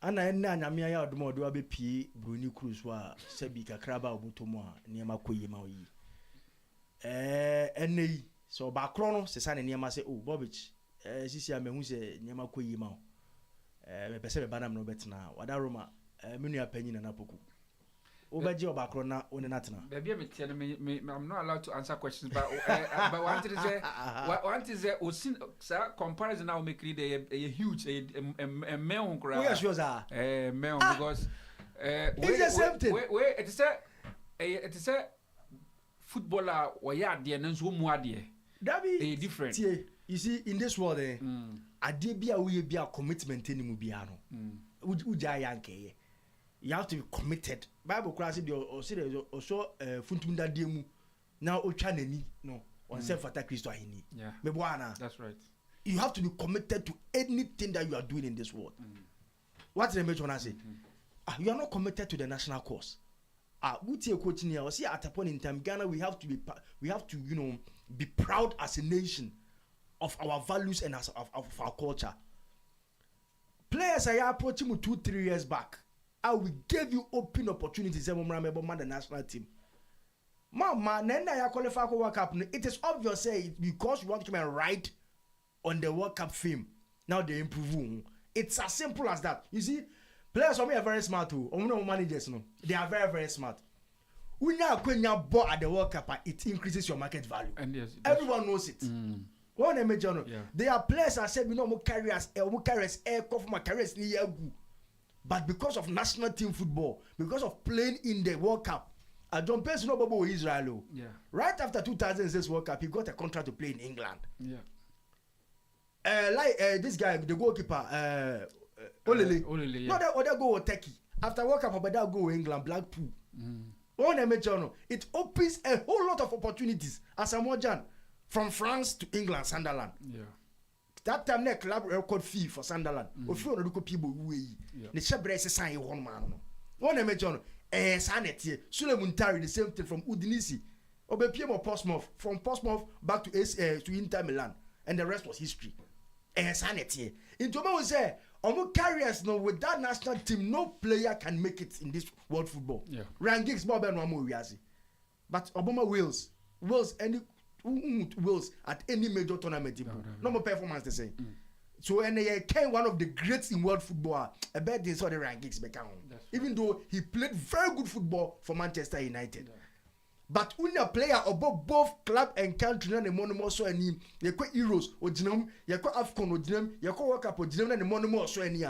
ana ɛnna anyame ayɛ ɔdom a ɔde wabɛpie buroni kuru so a sɛ bi kakra ba wobɔtɔ mu a nneɛma kɔ yie ma wo yi ɛnɛ yi sɛ ɔbaakorɔ no sesa ne nneɛma sɛ Bobich sisi a mahu sɛ nneɛma kɔ yie ma wo mepɛ sɛ bɛba nam no wobɛtena wada roma menu apanyi na napoku obaji obakro na one natena baby me tie me I'm not allowed to answer questions but one thing is osin comparison now make it a huge a men kra we are sure sir men because it's the same thing wait it is a footballer we ya de nso mu ade that be different you see in this world ade bia we bia commitment ni mu bia no uja yanke you have to be committed. Bible class or funtum da demu now otwa nani no on self attack Christ ahini. Yeah. That's right. You have to be committed to anything that you are doing in this world. What's the major one I say? You are not committed to the national cause. We take coach here. See at a point in time Ghana we have to be proud as a nation of our values and of our culture. Players I approached him 2-3 years back. I will give you open opportunities to remember the national team. Mama, nenda ya qualify for World Cup. It is obvious because you want to come and write on the World Cup film. Now they improve. It's as simple as that. You see, players for me are very smart too. Managers, no, they are very, very smart. When you bought at the World Cup, it increases your market value. And yes, everyone knows it. One major, they are players I said, more carriers, aircraft, my carriers near you. But because of national team football, because of playing in the World Cup, John Pence no babo Israel. Yeah. Right after 2006 World Cup, he got a contract to play in England. Yeah. This guy, the goalkeeper, Olele. Yeah. No, they go Turkey. After World Cup, but they go England, Blackpool. It opens a whole lot of opportunities. As a Mojan, from France to England, Sunderland. Yeah. That time ne club record fee for Sunderland. Ofi ono do people we. Ne shebre se sign one man no. One e mention Sanetie, Suleiman Tari the same thing from Udinese. Obepie mo Portsmouth, from Portsmouth back to Inter Milan, and the rest was history. Sanetie. In Tomo we say, omo carriers no with that national team no player can make it in this world football. Yeah. Ryan Giggs Bob no mo wiase. But Obama Wales any Wales at any major tournament, no more performance the same. So and they came one of the greats in world football. I bet they saw the rankings back even though he played very good football for Manchester United. Yeah. But when a player above both club and country and the monomo so any you got Euros or Genome, you got Afcon or Genome, you got World Cup or Genome and the monomo so any.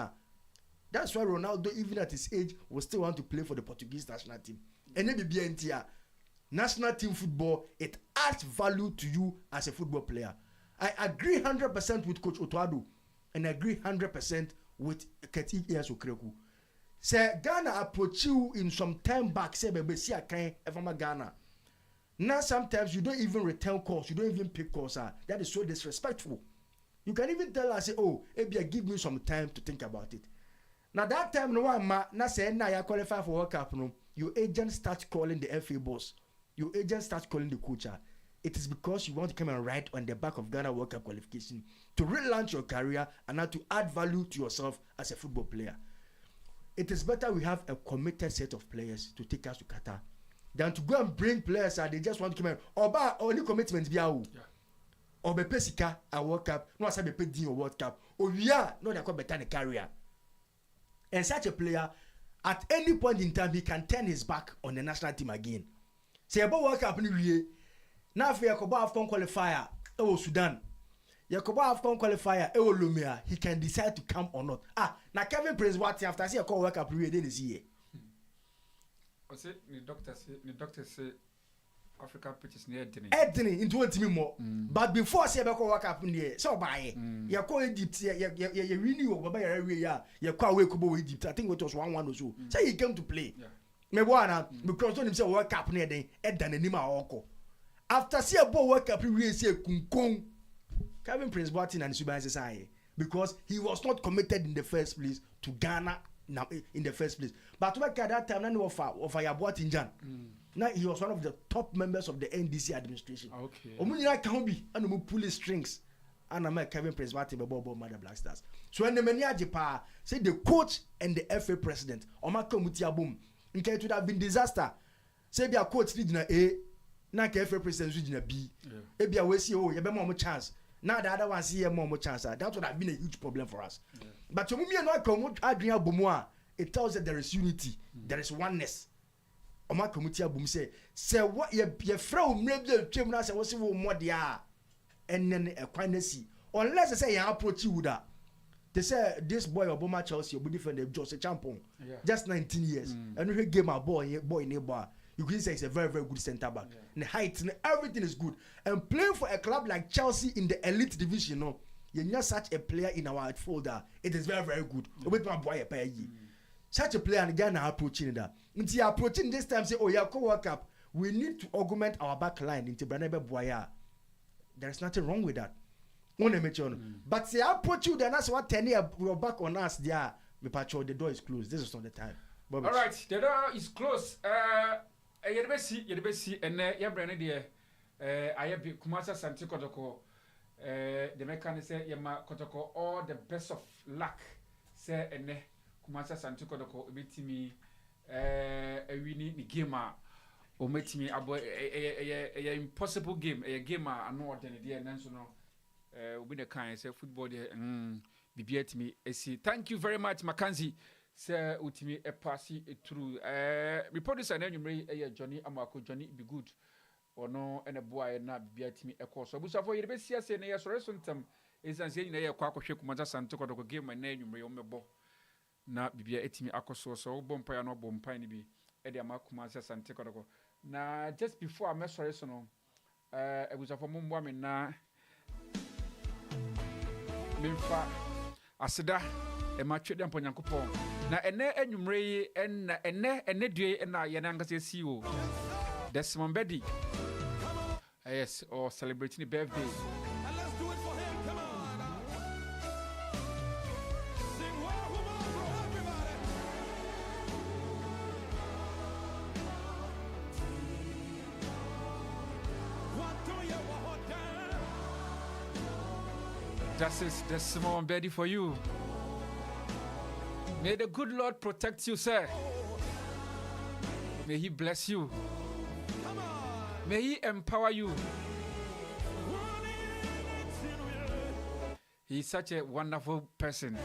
That's why Ronaldo, even at his age, will still want to play for the Portuguese national team. And maybe BNT. National team football, it adds value to you as a football player. I agree 100% with Coach Otoado and I agree 100% with Keti Okreku. Say Ghana approach you in some time back, say baby see I can't ever Ghana. Now sometimes you don't even return calls, you don't even pick calls. That is so disrespectful. You can even tell us, say, oh, maybe give me some time to think about it. Now that time no one na say na ya qualify for World Cup no, your agent starts calling the FA boss. Your agent starts calling the coach. It is because you want to come and write on the back of Ghana World Cup qualification to relaunch your career and now to add value to yourself as a football player. It is better we have a committed set of players to take us to Qatar than to go and bring players and they just want to come in. Or only commitment be out. Or be pesika a World Cup. No, I say be paid in World Cup. Or we are not a better in career. And such a player, at any point in time, he can turn his back on the national team again. Say about World Cup ni now if Yakoba Afcon qualifier Sudan, Yakoba Afcon qualifier Lumia, he can decide to come or not. Now Kevin Prince Watt after see a call World Cup then is here. I say the doctor say African pitches near Edini into 20 more. But before say about World Cup in the so by you call Egypt, you renew over by area, you call Wekubo Egypt. I think it was 1-1 or so. Say he came to play. Because don't himself World Cup near the Edan and Nima Oko. After see a ball World Cup, we say Kunkung. Kevin Prince Boateng and Suban Society. because he was not committed in the first place to Ghana now in the first place. But at that time, none of Yabuat Injan. Now he was one of the top members of the NDC administration. Okay. Omunyina can be and pull his strings. And I'm Kevin Presbyterian Bobo Mother Black Stars. So when the Meniajipa say the coach and the FA president, Omaka Mutia boom, in case it would have been disaster. Say be a coach leading A, na FA president leading B. Maybe a see oh, you have more chance. Now the other one see more chance. That would have been a huge problem for us. But to me, not come Adrian Bomoa, it tells that there is unity, there is oneness. Omaka Mutia boom say what your friend maybe a chimney say what's more dia. And then a quantity, unless they say you approach you that they say this boy Obama Chelsea will be different than Jose Champon, just 19 years, and we game a boy neighbor. You can say he's a very, very good centre back. And the height and everything is good. And playing for a club like Chelsea in the elite division, you know, you're not such a player in our folder. It is very, very good. With my boy, such a player and Ghana approaching that. Until approaching this time, say, oh yeah, co-work up. We need to augment our back line into Branebe Boya. There's nothing wrong with that. But say I approach you, then that's what 10 years we're back on us. Yeah, we patrol, the door is closed. This is not the time. All right, the door is closed. You see, and yeah, Brandon, dear, I have Kumasa Santi Kotoko. The mechanic say, Yama Kotoko, all the best of luck. Say, and Kumasa Santi Kotoko, beat me, we need the gamer. O met me about a impossible game, a game I know than the national with the kind say football be beat me. Thank you very much, Mackenzie. Sir, ultimate a passy through reporters and anyway, Johnny Amako, Johnny be good or no, and a boy not beat me a course. So, for your best, yes, and yes, some is an saying a quack shake Mother Santo game my name, you may bo not be at me a course so bompire no bompine be Eddie Makumasa Santo. Now, just before I met Soresono, I was a woman woman now. Minfa, Asida, a match them on Yankopo. Now, and enumray and Nedry and I, Yananga CEO. Desmond Betty. Yes, or celebrating a birthday. That's small Betty for you. May the good Lord protect you, sir. May He bless you. May He empower you. He's such a wonderful person.